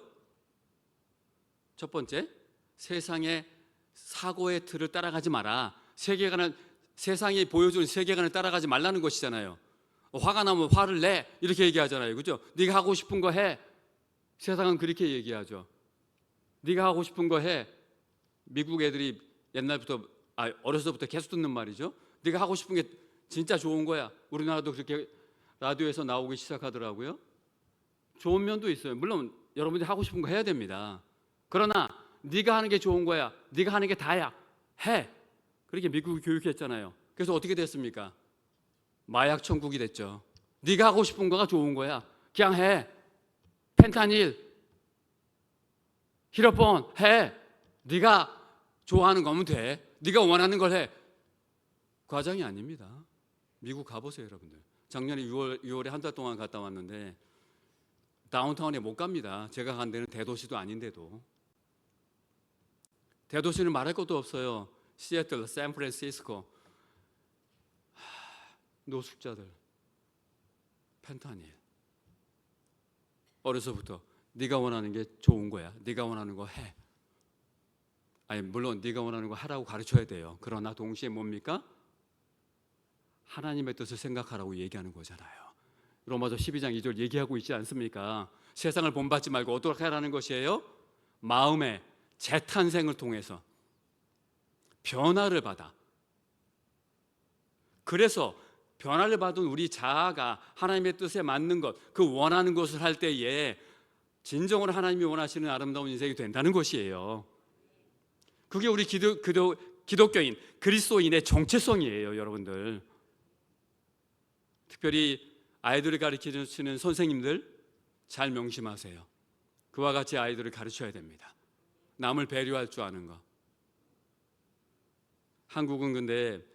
첫 번째, 세상의 사고의 틀을 따라가지 마라. 세상이 보여주는 세계관을 따라가지 말라는 것이잖아요. 화가 나면 화를 내 이렇게 얘기하잖아요. 그죠? 네가 하고 싶은 거 해. 세상은 그렇게 얘기하죠. 네가 하고 싶은 거 해. 미국 애들이 어려서부터 계속 듣는 말이죠. 네가 하고 싶은 게 진짜 좋은 거야. 우리나라도 그렇게 라디오에서 나오기 시작하더라고요. 좋은 면도 있어요. 물론 여러분들이 하고 싶은 거 해야 됩니다. 그러나 네가 하는 게 좋은 거야. 네가 하는 게 다야. 해. 그렇게 미국이 교육했잖아요. 그래서 어떻게 됐습니까? 마약 천국이 됐죠. 네가 하고 싶은 거가 좋은 거야. 그냥 해. 펜타닐, 히로폰 해. 네가 좋아하는 거면 돼. 네가 원하는 걸 해. 과장이 아닙니다. 미국 가보세요, 여러분들. 작년에 6월에 한 달 동안 갔다 왔는데 다운타운에 못 갑니다. 제가 간 데는 대도시도 아닌데도. 대도시는 말할 것도 없어요. 시애틀, 샌프란시스코. 노숙자들, 펜타닐. 어려서부터 네가 원하는 게 좋은 거야. 네가 원하는 거 해. 물론 네가 원하는 거 하라고 가르쳐야 돼요. 그러나 동시에 뭡니까? 하나님의 뜻을 생각하라고 얘기하는 거잖아요. 로마서 12장 2절 얘기하고 있지 않습니까? 세상을 본받지 말고 어떻게 하라는 것이에요? 마음의 재탄생을 통해서 변화를 받아. 그래서 변화를 받은 우리 자아가 하나님의 뜻에 맞는 것, 그 원하는 것을 할 때에 진정으로 하나님이 원하시는 아름다운 인생이 된다는 것이에요. 그게 우리 기독교인, 그리스도인의 정체성이에요, 여러분들. 특별히 아이들을 가르치시는 선생님들 잘 명심하세요. 그와 같이 아이들을 가르쳐야 됩니다. 남을 배려할 줄 아는 거. 한국은 근데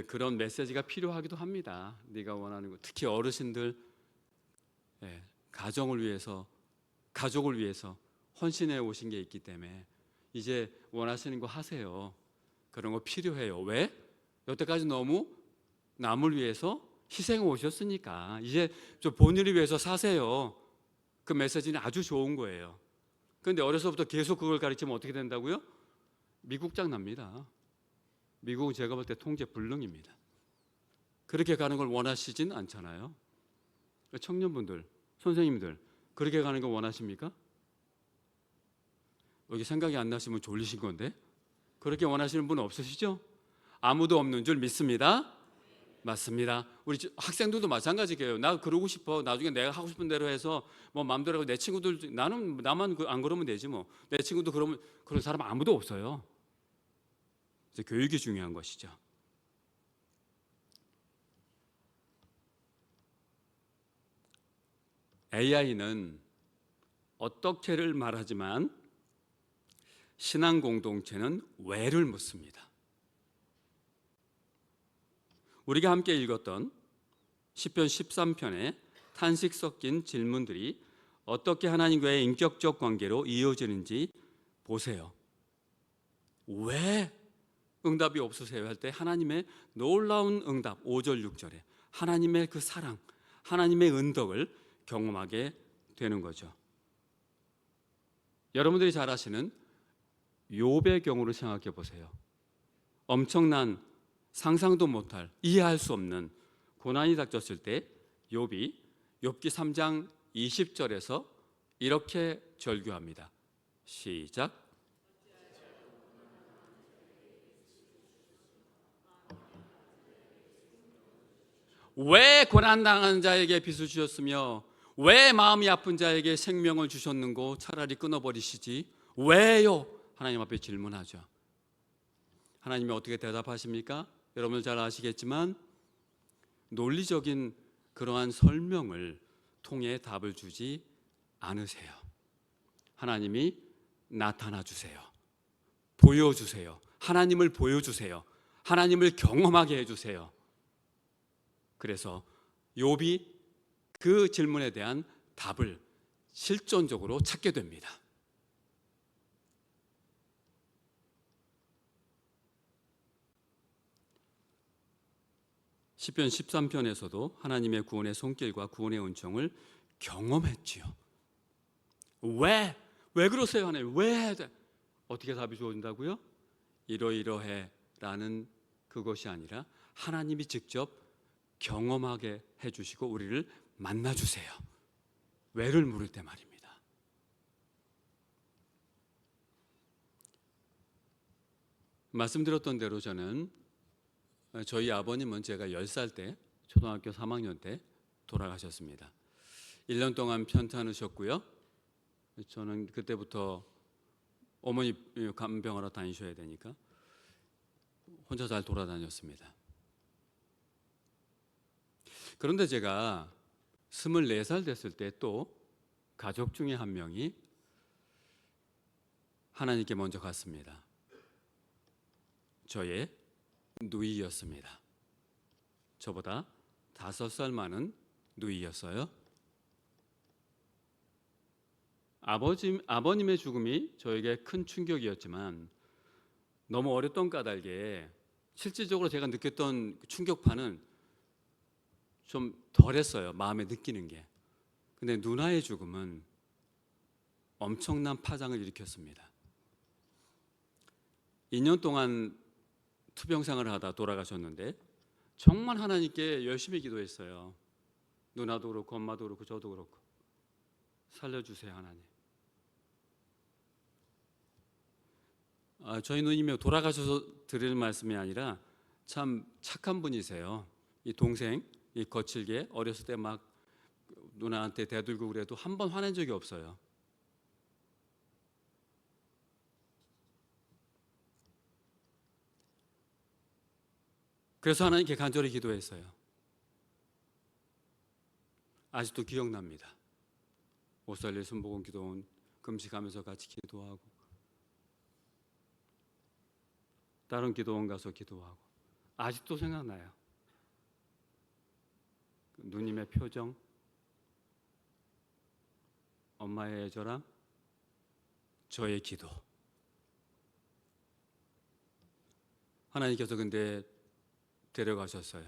그런 메시지가 필요하기도 합니다. 네가 원하는 거. 특히 어르신들 가정을 위해서, 가족을 위해서 헌신해 오신 게 있기 때문에 이제 원하시는 거 하세요. 그런 거 필요해요. 왜? 여태까지 너무 남을 위해서 희생 오셨으니까 이제 좀 본인을 위해서 사세요. 그 메시지는 아주 좋은 거예요. 그런데 어려서부터 계속 그걸 가르치면 어떻게 된다고요? 미국장 납니다. 미국은 제가 볼 때 통제 불능입니다. 그렇게 가는 걸 원하시진 않잖아요. 청년분들, 선생님들 그렇게 가는 거 원하십니까? 여기 생각이 안 나시면 졸리신 건데 그렇게 원하시는 분 없으시죠? 아무도 없는 줄 믿습니다. 맞습니다. 우리 학생들도 마찬가지예요. 나 그러고 싶어. 나중에 내가 하고 싶은 대로 해서 뭐 마음대로 하고 내 친구들 나만 안 그러면 되지 뭐. 내 친구도 그러면 그런 사람 아무도 없어요. 이제 교육이 중요한 것이죠. AI는 어떻게를 말하지만 신앙 공동체는 왜를 묻습니다. 우리가 함께 읽었던 시편 13편의 탄식 섞인 질문들이 어떻게 하나님과의 인격적 관계로 이어지는지 보세요. 왜 응답이 없으세요? 할 때 하나님의 놀라운 응답 5절 6절에 하나님의 그 사랑, 하나님의 은덕을 경험하게 되는 거죠. 여러분들이 잘 아시는 욥의 경우를 생각해 보세요. 엄청난 상상도 못할 이해할 수 없는 고난이 닥쳤을 때 욥이 욥기 3장 20절에서 이렇게 절규합니다. 시작. 왜 고난당한 자에게 빚을 주셨으며 왜 마음이 아픈 자에게 생명을 주셨는고 차라리 끊어버리시지 왜요? 하나님 앞에 질문하죠. 하나님이 어떻게 대답하십니까? 여러분 잘 아시겠지만 논리적인 그러한 설명을 통해 답을 주지 않으세요. 하나님이 나타나 주세요. 보여주세요. 하나님을 보여주세요. 하나님을 경험하게 해주세요. 그래서 욥이 그 질문에 대한 답을 실존적으로 찾게 됩니다. 시편 13편에서도 하나님의 구원의 손길과 구원의 은총을 경험했지요. 왜 그러세요? 하나님 왜? 어떻게 답이 주어진다고요? 이러이러해 라는 그것이 아니라 하나님이 직접 경험하게 해주시고 우리를 만나주세요. 왜를 물을 때 말입니다. 말씀드렸던 대로 저는 저희 아버님은 제가 10살 때 초등학교 3학년 때 돌아가셨습니다. 1년 동안 편찮으셨고요. 저는 그때부터 어머니 간병하러 다니셔야 되니까 혼자 잘 돌아다녔습니다. 그런데 제가 24살 됐을 때 또 가족 중에 한 명이 하나님께 먼저 갔습니다. 저의 누이였습니다. 저보다 5살 많은 누이였어요. 아버님의 죽음이 저에게 큰 충격이었지만 너무 어렸던 까닭에 실질적으로 제가 느꼈던 충격파는 좀 덜했어요. 마음에 느끼는 게. 근데 누나의 죽음은 엄청난 파장을 일으켰습니다. 2년 동안 투병생활을 하다 돌아가셨는데 정말 하나님께 열심히 기도했어요. 누나도 그렇고 엄마도 그렇고 저도 그렇고 살려주세요 하나님. 저희 누님이 돌아가셔서 드리는 말씀이 아니라 참 착한 분이세요. 이 동생 이 거칠게 어렸을 때 막 누나한테 대들고 그래도 한 번 화낸 적이 없어요. 그래서 하나님께 간절히 기도했어요. 아직도 기억납니다. 오살리 순복음 기도원 금식하면서 같이 기도하고 다른 기도원 가서 기도하고 아직도 생각나요. 누님의 표정, 엄마의 애절함, 저의 기도. 하나님께서 근데 데려가셨어요.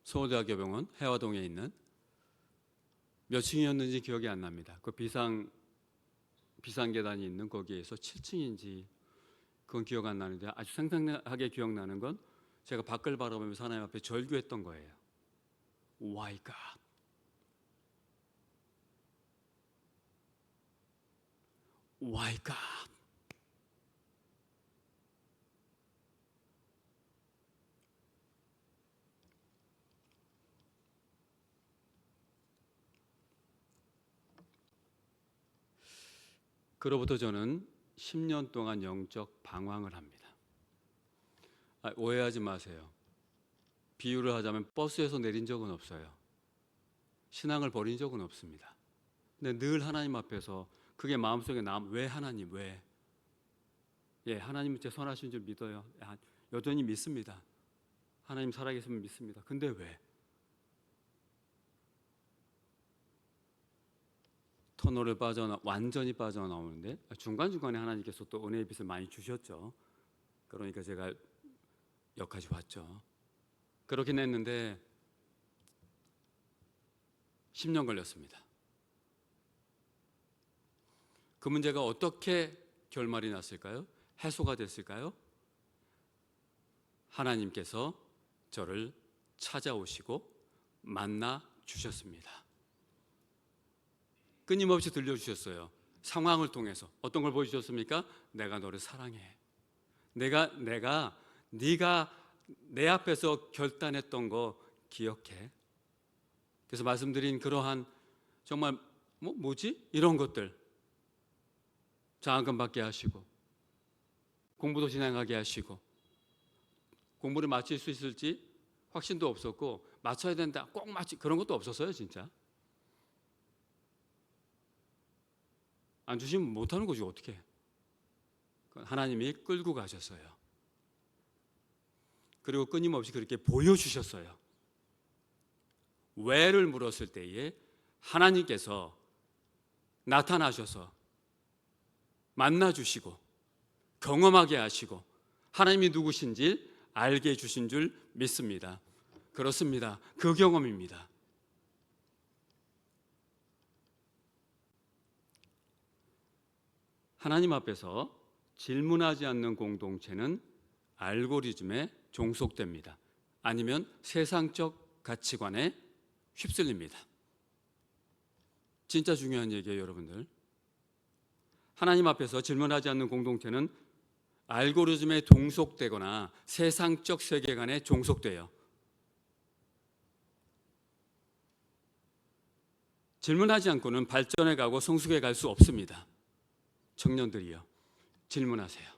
서울대학교병원 해화동에 있는 몇 층이었는지 기억이 안 납니다. 그 비상 계단이 있는 거기에서 7층인지 그건 기억 안 나는데 아주 생생하게 기억나는 건 제가 밖을 바라보면서 하나님 앞에 절규했던 거예요. Why God? Why God? 그로부터 저는 10년 동안 영적 방황을 합니다. 오해하지 마세요. 비유를 하자면 버스에서 내린 적은 없어요. 신앙을 버린 적은 없습니다. 근데 늘 하나님 앞에서 그게 마음속에 왜 하나님 왜? 예, 하나님은 제 선하신 줄 믿어요. 여전히 믿습니다. 하나님 살아계시면 믿습니다. 근데 왜? 터널을 완전히 빠져나오는데 중간중간에 하나님께서 또 은혜의 빛을 많이 주셨죠. 그러니까 제가 여기까지 왔죠. 그렇긴 했는데 10년 걸렸습니다. 그 문제가 어떻게 결말이 났을까요? 해소가 됐을까요? 하나님께서 저를 찾아오시고 만나 주셨습니다. 끊임없이 들려주셨어요. 상황을 통해서 어떤 걸 보여주셨습니까? 내가 너를 사랑해. 네가 내 앞에서 결단했던 거 기억해. 그래서 말씀드린 그러한 정말 뭐지? 이런 것들 장학금 받게 하시고 공부도 진행하게 하시고 공부를 마칠 수 있을지 확신도 없었고 맞춰야 된다 꼭 그런 것도 없었어요. 진짜 안 주시면 못하는 거지 어떻게. 하나님이 끌고 가셨어요. 그리고 끊임없이 그렇게 보여주셨어요. 왜를 물었을 때에 하나님께서 나타나셔서 만나주시고 경험하게 하시고 하나님이 누구신지 알게 해주신 줄 믿습니다. 그렇습니다. 그 경험입니다. 하나님 앞에서 질문하지 않는 공동체는 알고리즘에 종속됩니다. 아니면 세상적 가치관에 휩쓸립니다. 진짜 중요한 얘기예요, 여러분들. 하나님 앞에서 질문하지 않는 공동체는 알고리즘에 종속되거나 세상적 세계관에 종속돼요. 질문하지 않고는 발전해 가고 성숙해 갈 수 없습니다. 청년들이요, 질문하세요.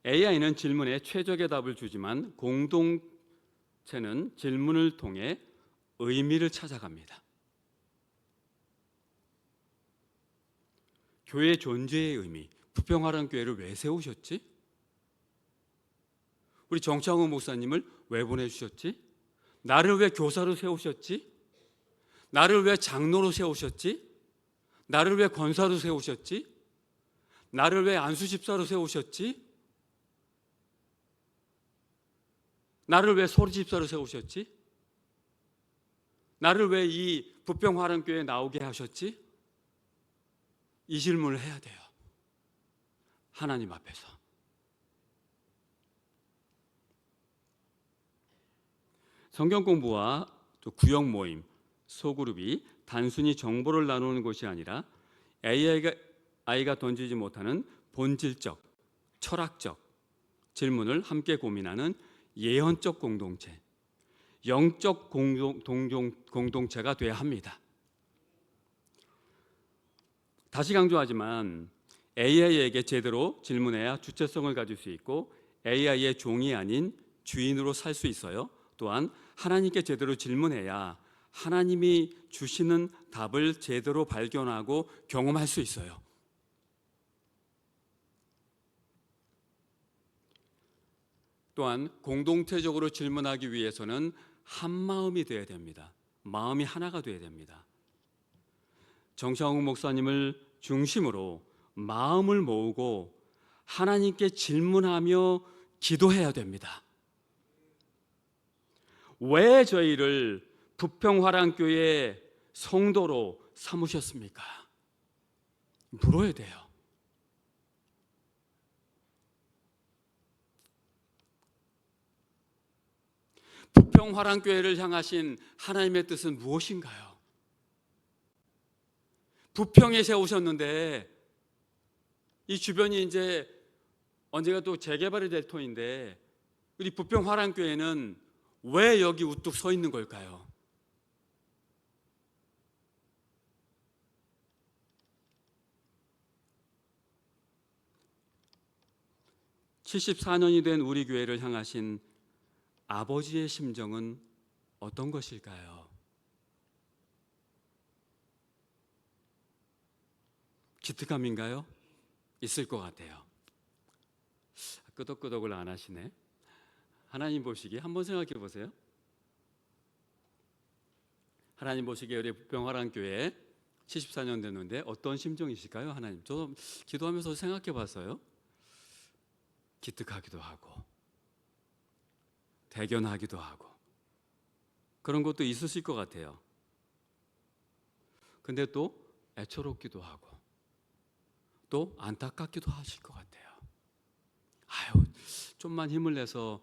AI는 질문에 최적의 답을 주지만 공동체는 질문을 통해 의미를 찾아갑니다. 교회 존재의 의미, 부평화랑 교회를 왜 세우셨지? 우리 정창훈 목사님을 왜 보내주셨지? 나를 왜 교사로 세우셨지? 나를 왜 장로로 세우셨지? 나를 왜 권사로 세우셨지? 나를 왜 안수집사로 세우셨지? 나를 왜 소리집사로 세우셨지? 나를 왜 이 부평화랑교회에 나오게 하셨지? 이 질문을 해야 돼요. 하나님 앞에서. 성경 공부와 또 구역 모임, 소그룹이 단순히 정보를 나누는 것이 아니라 AI가 던지지 못하는 본질적, 철학적 질문을 함께 고민하는 예언적 공동체, 영적 공동체가 돼야 합니다. 다시 강조하지만 AI에게 제대로 질문해야 주체성을 가질 수 있고 AI의 종이 아닌 주인으로 살 수 있어요. 또한 하나님께 제대로 질문해야 하나님이 주시는 답을 제대로 발견하고 경험할 수 있어요. 또한 공동체적으로 질문하기 위해서는 한 마음이 되어야 됩니다. 마음이 하나가 되어야 됩니다. 정창욱 목사님을 중심으로 마음을 모으고 하나님께 질문하며 기도해야 됩니다. 왜 저희를 부평화랑교회 성도로 삼으셨습니까? 물어야 돼요. 부평화랑교회를 향하신 하나님의 뜻은 무엇인가요? 부평에 세우셨는데 이 주변이 이제 언제가 또 재개발이 될 터인데 우리 부평화랑교회는 왜 여기 우뚝 서 있는 걸까요? (74년이) 된 우리 교회를 향하신 아버지의 심정은 어떤 것일까요? 기특함인가요? 있을 것 같아요. 끄덕끄덕을 안 하시네. 하나님 보시기에 한번 생각해 보세요. 하나님 보시기에 우리 부평화랑교회 74년 됐는데 어떤 심정이실까요? 하나님, 저도 기도하면서 생각해 봤어요. 기특하기도 하고 대견하기도 하고 그런 것도 있으실 것 같아요. 근데 또 애처롭기도 하고 또 안타깝기도 하실 것 같아요. 아유, 좀만 힘을 내서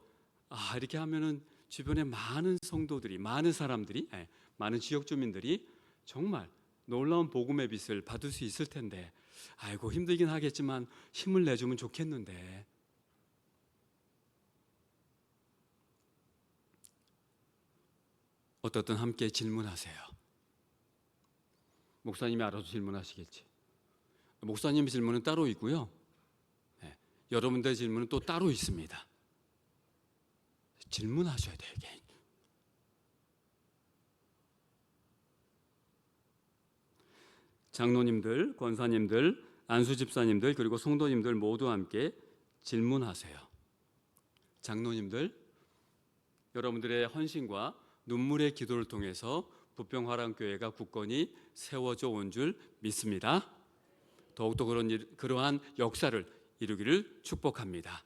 이렇게 하면은 주변에 많은 성도들이, 많은 사람들이, 많은 지역 주민들이 정말 놀라운 복음의 빛을 받을 수 있을 텐데, 아이고 힘들긴 하겠지만 힘을 내주면 좋겠는데. 어떻든 함께 질문하세요. 목사님이 알아서 질문하시겠지. 목사님 질문은 따로 있고요. 여러분들의 질문은 또 따로 있습니다. 질문하셔야 돼요. 이게. 장로님들, 권사님들, 안수 집사님들 그리고 성도님들 모두 함께 질문하세요. 장로님들, 여러분들의 헌신과 눈물의 기도를 통해서 부평화랑교회가 굳건히 세워져 온 줄 믿습니다. 더욱더 그러한 역사를 이루기를 축복합니다.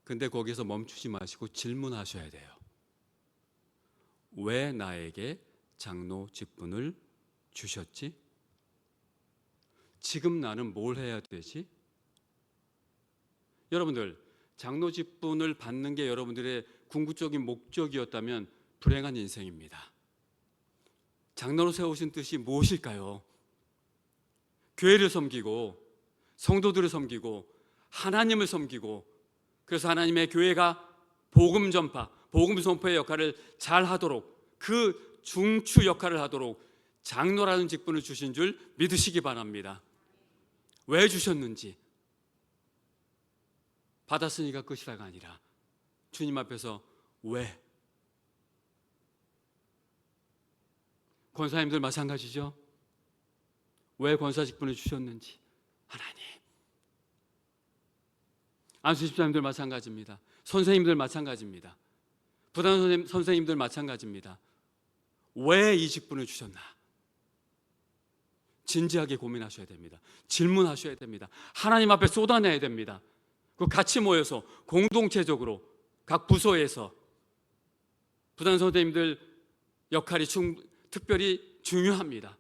근데 거기서 멈추지 마시고 질문하셔야 돼요. 왜 나에게 장로 직분을 주셨지? 지금 나는 뭘 해야 되지? 여러분들, 장로 직분을 받는 게 여러분들의 궁극적인 목적이었다면 불행한 인생입니다. 장로로 세우신 뜻이 무엇일까요? 교회를 섬기고 성도들을 섬기고 하나님을 섬기고 그래서 하나님의 교회가 복음 전파, 복음 선포의 역할을 잘 하도록 그 중추 역할을 하도록 장로라는 직분을 주신 줄 믿으시기 바랍니다. 왜 주셨는지 받았으니까 끝이라가 아니라 주님 앞에서 왜? 권사님들 마찬가지죠. 왜 권사 직분을 주셨는지 하나님. 안수 집사님들 마찬가지입니다. 선생님들 마찬가지입니다. 부담 선생님들 마찬가지입니다. 왜 이 직분을 주셨나? 진지하게 고민하셔야 됩니다. 질문하셔야 됩니다. 하나님 앞에 쏟아내야 됩니다. 그 같이 모여서 공동체적으로 각 부서에서 부담 선생님들 역할이 특별히 중요합니다.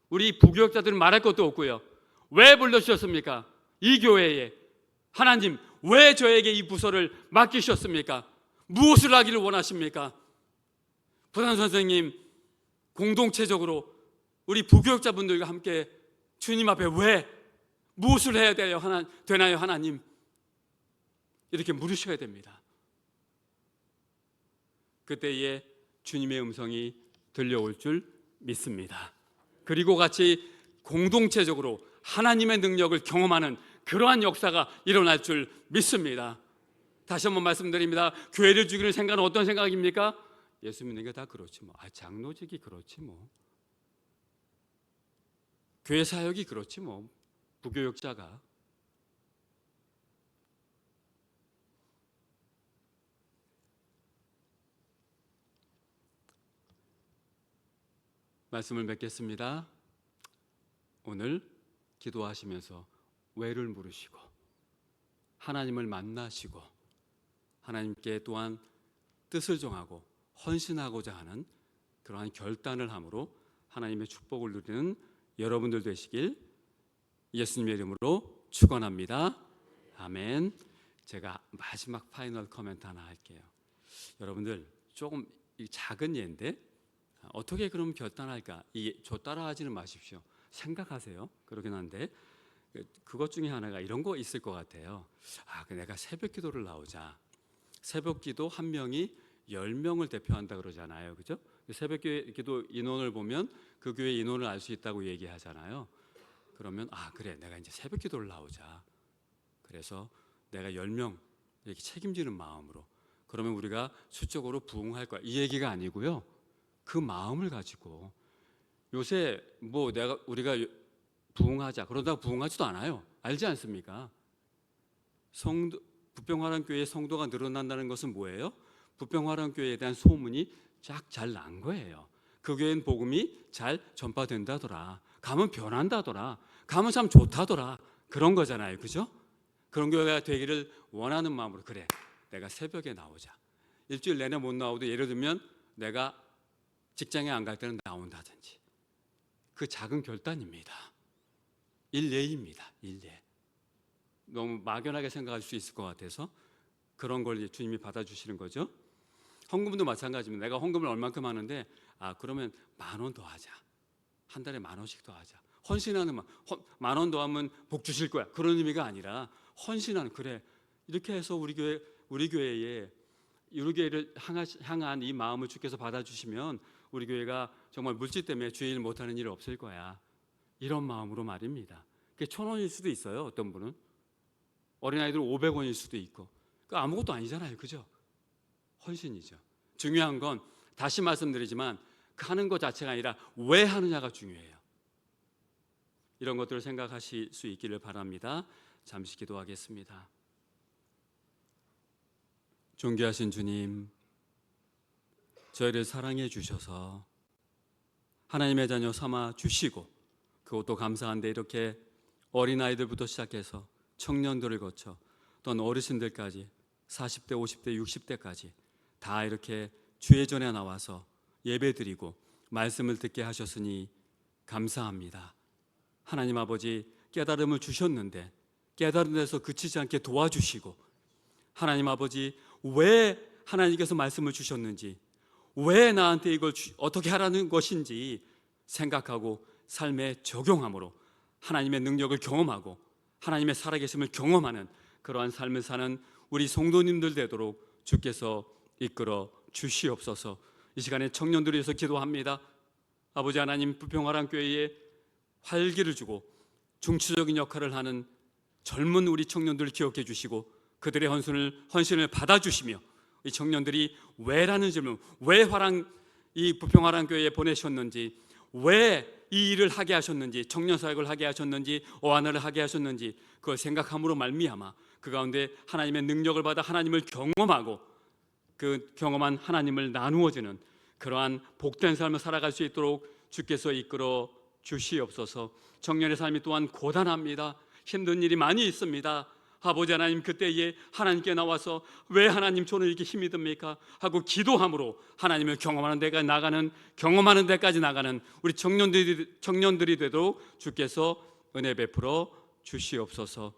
우리 부교역자들은 말할 것도 없고요. 왜 불러주셨습니까? 이 교회에 하나님 왜 저에게 이 부서를 맡기셨습니까? 무엇을 하기를 원하십니까? 부담 선생님 공동체적으로 우리 부교역자분들과 함께 주님 앞에 왜 무엇을 해야 되나요 하나님? 이렇게 물으셔야 됩니다. 그때에 주님의 음성이 들려올 줄 믿습니다. 그리고 같이 공동체적으로 하나님의 능력을 경험하는 그러한 역사가 일어날 줄 믿습니다. 다시 한번 말씀드립니다. 교회를 죽이는 생각은 어떤 생각입니까? 예수 믿는 게 다 그렇지 뭐. 장로직이 그렇지 뭐. 교회 사역이 그렇지 뭐. 부교역자가. 말씀을 맺겠습니다. 오늘 기도하시면서 왜를 물으시고 하나님을 만나시고 하나님께 또한 뜻을 정하고 헌신하고자 하는 그러한 결단을 함으로 하나님의 축복을 누리는 여러분들 되시길 예수님의 이름으로 축원합니다. 아멘. 제가 마지막 파이널 코멘트 하나 할게요. 여러분들 조금 작은 예인데 어떻게 그럼 결단할까? 저 따라하지는 마십시오. 생각하세요. 그러긴 한데 그것 중에 하나가 이런 거 있을 것 같아요. 내가 새벽 기도를 나오자. 새벽 기도 한 명이 10명을 대표한다 그러잖아요. 그죠? 새벽 기도 인원을 보면 그 교회 인원을 알 수 있다고 얘기하잖아요. 그러면 그래, 내가 이제 새벽 기도를 나오자. 그래서 내가 10명 이렇게 책임지는 마음으로, 그러면 우리가 수적으로 부흥할 거야, 이 얘기가 아니고요. 그 마음을 가지고 요새 우리가 부흥하자 그러다가 부흥하지도 않아요. 알지 않습니까? 부평화랑교회 성도가 늘어난다는 것은 뭐예요? 부평화랑교회에 대한 소문이 쫙 잘 난 거예요. 그 교회는 복음이 잘 전파된다더라, 가면 변한다더라, 가면 참 좋다더라, 그런 거잖아요. 그죠? 그런 교회가 되기를 원하는 마음으로, 그래, 내가 새벽에 나오자. 일주일 내내 못 나오도 예를 들면 내가 직장에 안 갈 때는 나온다든지, 그 작은 결단입니다. 일례입니다. 일례. 너무 막연하게 생각할 수 있을 것 같아서 그런 걸 주님이 받아주시는 거죠. 헌금도 마찬가지입니다. 내가 헌금을 얼만큼 하는데 그러면 10,000원 더 하자. 한 달에 10,000원씩 더 하자. 헌신하는 10,000원 더 하면 복 주실 거야, 그런 의미가 아니라 헌신하는, 그래, 이렇게 해서 우리 교회를 향한 이 마음을 주께서 받아주시면 우리 교회가 정말 물질 때문에 주일 못하는 일 없을 거야, 이런 마음으로 말입니다. 그게 1,000원일 수도 있어요. 어떤 분은 어린아이들 500원일 수도 있고, 그 아무것도 아니잖아요. 그죠? 헌신이죠. 중요한 건 다시 말씀드리지만 하는 것 자체가 아니라 왜 하느냐가 중요해요. 이런 것들을 생각하실 수 있기를 바랍니다. 잠시 기도하겠습니다. 존귀하신 주님, 저희를 사랑해 주셔서 하나님의 자녀 삼아 주시고, 그것도 감사한데 이렇게 어린아이들부터 시작해서 청년들을 거쳐 또는 어르신들까지 40대, 50대, 60대까지 다 이렇게 주의 전에 나와서 예배드리고 말씀을 듣게 하셨으니 감사합니다. 하나님 아버지, 깨달음을 주셨는데 깨달은 데서 그치지 않게 도와주시고, 하나님 아버지, 왜 하나님께서 말씀을 주셨는지, 왜 나한테 이걸 어떻게 하라는 것인지 생각하고 삶에 적용함으로 하나님의 능력을 경험하고 하나님의 살아계심을 경험하는 그러한 삶을 사는 우리 성도님들 되도록 주께서 이끌어 주시옵소서. 이 시간에 청년들을 위해서 기도합니다. 아버지 하나님, 부평화랑교회에 활기를 주고 중추적인 역할을 하는 젊은 우리 청년들을 기억해 주시고 그들의 헌신을 받아주시며, 이 청년들이 왜라는 질문, 왜 이 부평화랑교회에 보내셨는지, 왜 이 일을 하게 하셨는지, 청년사역을 하게 하셨는지, 어하나를 하게 하셨는지, 그걸 생각함으로 말미암아 그 가운데 하나님의 능력을 받아 하나님을 경험하고 그 경험한 하나님을 나누어지는 그러한 복된 삶을 살아갈 수 있도록 주께서 이끌어 주시옵소서. 청년의 삶이 또한 고단합니다. 힘든 일이 많이 있습니다. 아버지 하나님, 그때에 하나님께 나와서 왜 하나님 저는 이렇게 힘이 듭니까? 하고 기도함으로 하나님을 경험하는 데까지 나가는 우리 청년들이 되도록 주께서 은혜 베풀어 주시옵소서.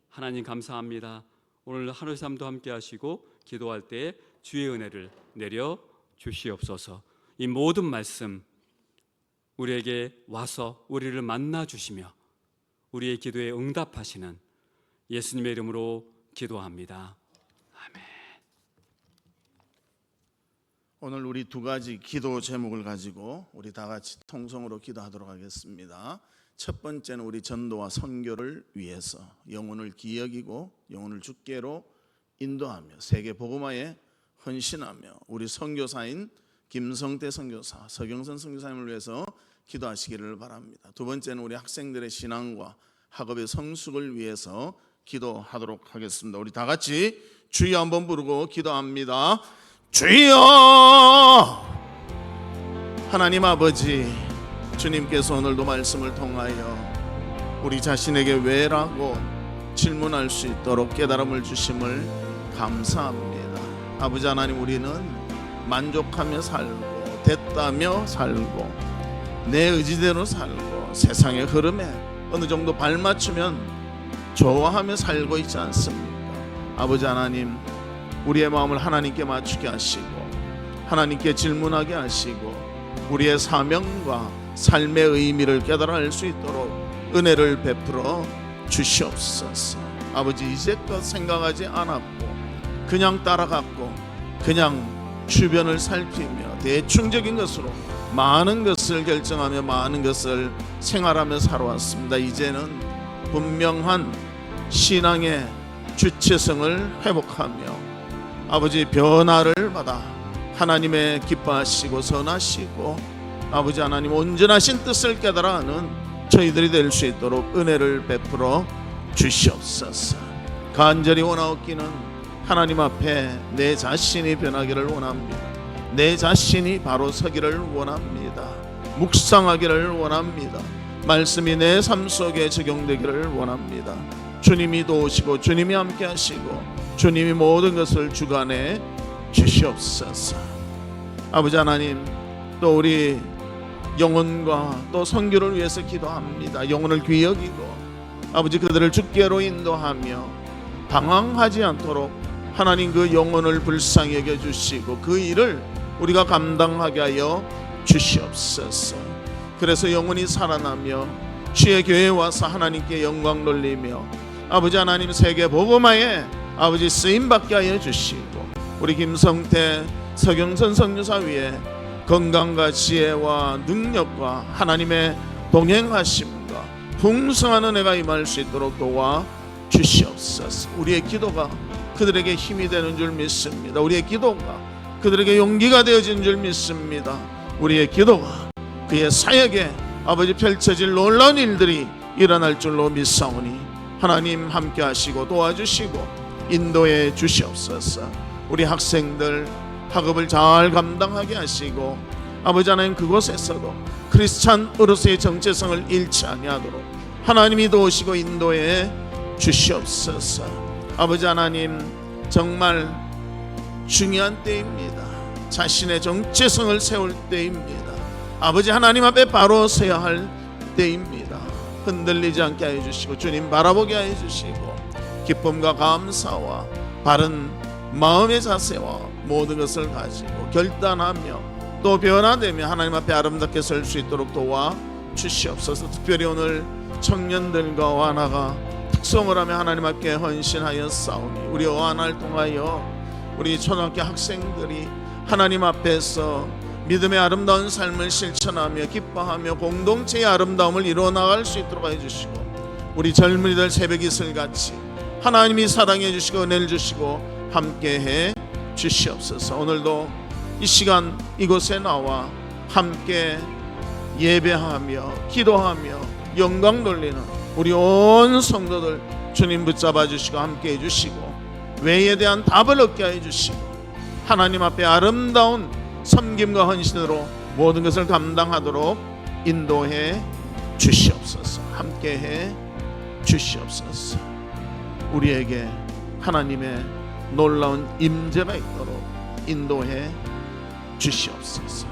하나님 감사합니다. 오늘 하루 삶도 함께 하시고 기도할 때 주의 은혜를 내려 주시옵소서. 이 모든 말씀 우리에게 와서 우리를 만나 주시며 우리의 기도에 응답하시는 예수님의 이름으로 기도합니다. 아멘. 오늘 우리 두 가지 기도 제목을 가지고 우리 다 같이 통성으로 기도하도록 하겠습니다. 첫 번째는 우리 전도와 선교를 위해서 영혼을 기여기고 영혼을 주께로 인도하며 세계 복음화에 헌신하며 우리 선교사인 김성태 선교사, 서경선 선교사님을 위해서 기도하시기를 바랍니다. 두 번째는 우리 학생들의 신앙과 학업의 성숙을 위해서 기도하도록 하겠습니다. 우리 다 같이 주여 한번 부르고 기도합니다. 주여! 하나님 아버지, 주님께서 오늘도 말씀을 통하여 우리 자신에게 왜라고 질문할 수 있도록 깨달음을 주심을 감사합니다. 아버지 하나님, 우리는 만족하며 살고 됐다며 살고 내 의지대로 살고 세상의 흐름에 어느 정도 발맞추면 좋아하며 살고 있지 않습니까? 아버지 하나님, 우리의 마음을 하나님께 맞추게 하시고 하나님께 질문하게 하시고 우리의 사명과 삶의 의미를 깨달아 수 있도록 은혜를 베풀어 주시옵소서. 아버지, 이제껏 생각하지 않았고 그냥 따라갔고 그냥 주변을 살피며 대충적인 것으로 많은 것을 결정하며 많은 것을 생활하며 살아왔습니다. 이제는 분명한 신앙의 주체성을 회복하며 아버지 변화를 받아 하나님의 기뻐하시고 선하시고 아버지 하나님 온전하신 뜻을 깨달아 하는 저희들이 될 수 있도록 은혜를 베풀어 주시옵소서. 간절히 원하옵기는 하나님 앞에 내 자신이 변하기를 원합니다. 내 자신이 바로 서기를 원합니다. 묵상하기를 원합니다. 말씀이 내 삶 속에 적용되기를 원합니다. 주님이 도우시고 주님이 함께 하시고 주님이 모든 것을 주관해 주시옵소서. 아버지 하나님, 또 우리 영혼과 또 선교를 위해서 기도합니다. 영혼을 귀히 여기고 아버지 그들을 주께로 인도하며 방황하지 않도록 하나님 그 영혼을 불쌍히 여겨주시고 그 일을 우리가 감당하게 하여 주시옵소서. 그래서 영혼이 살아나며 주의 교회에 와서 하나님께 영광 돌리며 아버지 하나님 세계 복음화에 아버지 쓰임받게 하여 주시고 우리 김성태 서경선 선교사 위에 건강과 지혜와 능력과 하나님의 동행하심과 풍성한 은혜가 임할 수 있도록 도와 주시옵소서. 우리의 기도가 그들에게 힘이 되는 줄 믿습니다. 우리의 기도가 그들에게 용기가 되어진 줄 믿습니다. 우리의 기도가 그의 사역에 아버지 펼쳐질 놀라운 일들이 일어날 줄로 믿사오니 하나님 함께 하시고 도와주시고 인도해 주시옵소서. 우리 학생들 학업을 잘 감당하게 하시고 아버지 하나님 그곳에서도 크리스찬으로서의 정체성을 잃지 아니하도록 하나님이 도우시고 인도해 주시옵소서. 아버지 하나님, 정말 중요한 때입니다. 자신의 정체성을 세울 때입니다. 아버지 하나님 앞에 바로 서야 할 때입니다. 흔들리지 않게 하여 주시고 주님 바라보게 하여 주시고 기쁨과 감사와 바른 마음의 자세와 모든 것을 가지고 결단하며 또 변화되며 하나님 앞에 아름답게 설 수 있도록 도와 주시옵소서. 특별히 오늘 청년들과 완화가 특성을 하며 하나님 앞에 헌신하여 싸우니 우리 어한을 통하여 우리 초등학교 학생들이 하나님 앞에서 믿음의 아름다운 삶을 실천하며 기뻐하며 공동체의 아름다움을 이루어 나갈 수 있도록 해주시고 우리 젊은이들 새벽 이슬같이 하나님이 사랑해 주시고 은혜를 주시고 함께해 주시옵소서. 오늘도 이 시간 이곳에 나와 함께 예배하며 기도하며 영광 돌리는 우리 온 성도들 주님 붙잡아 주시고 함께 해주시고 외에 대한 답을 얻게 해주시고 하나님 앞에 아름다운 섬김과 헌신으로 모든 것을 감당하도록 인도해 주시옵소서. 함께해 주시옵소서. 우리에게 하나님의 놀라운 임재가 있도록 인도해 주시옵소서.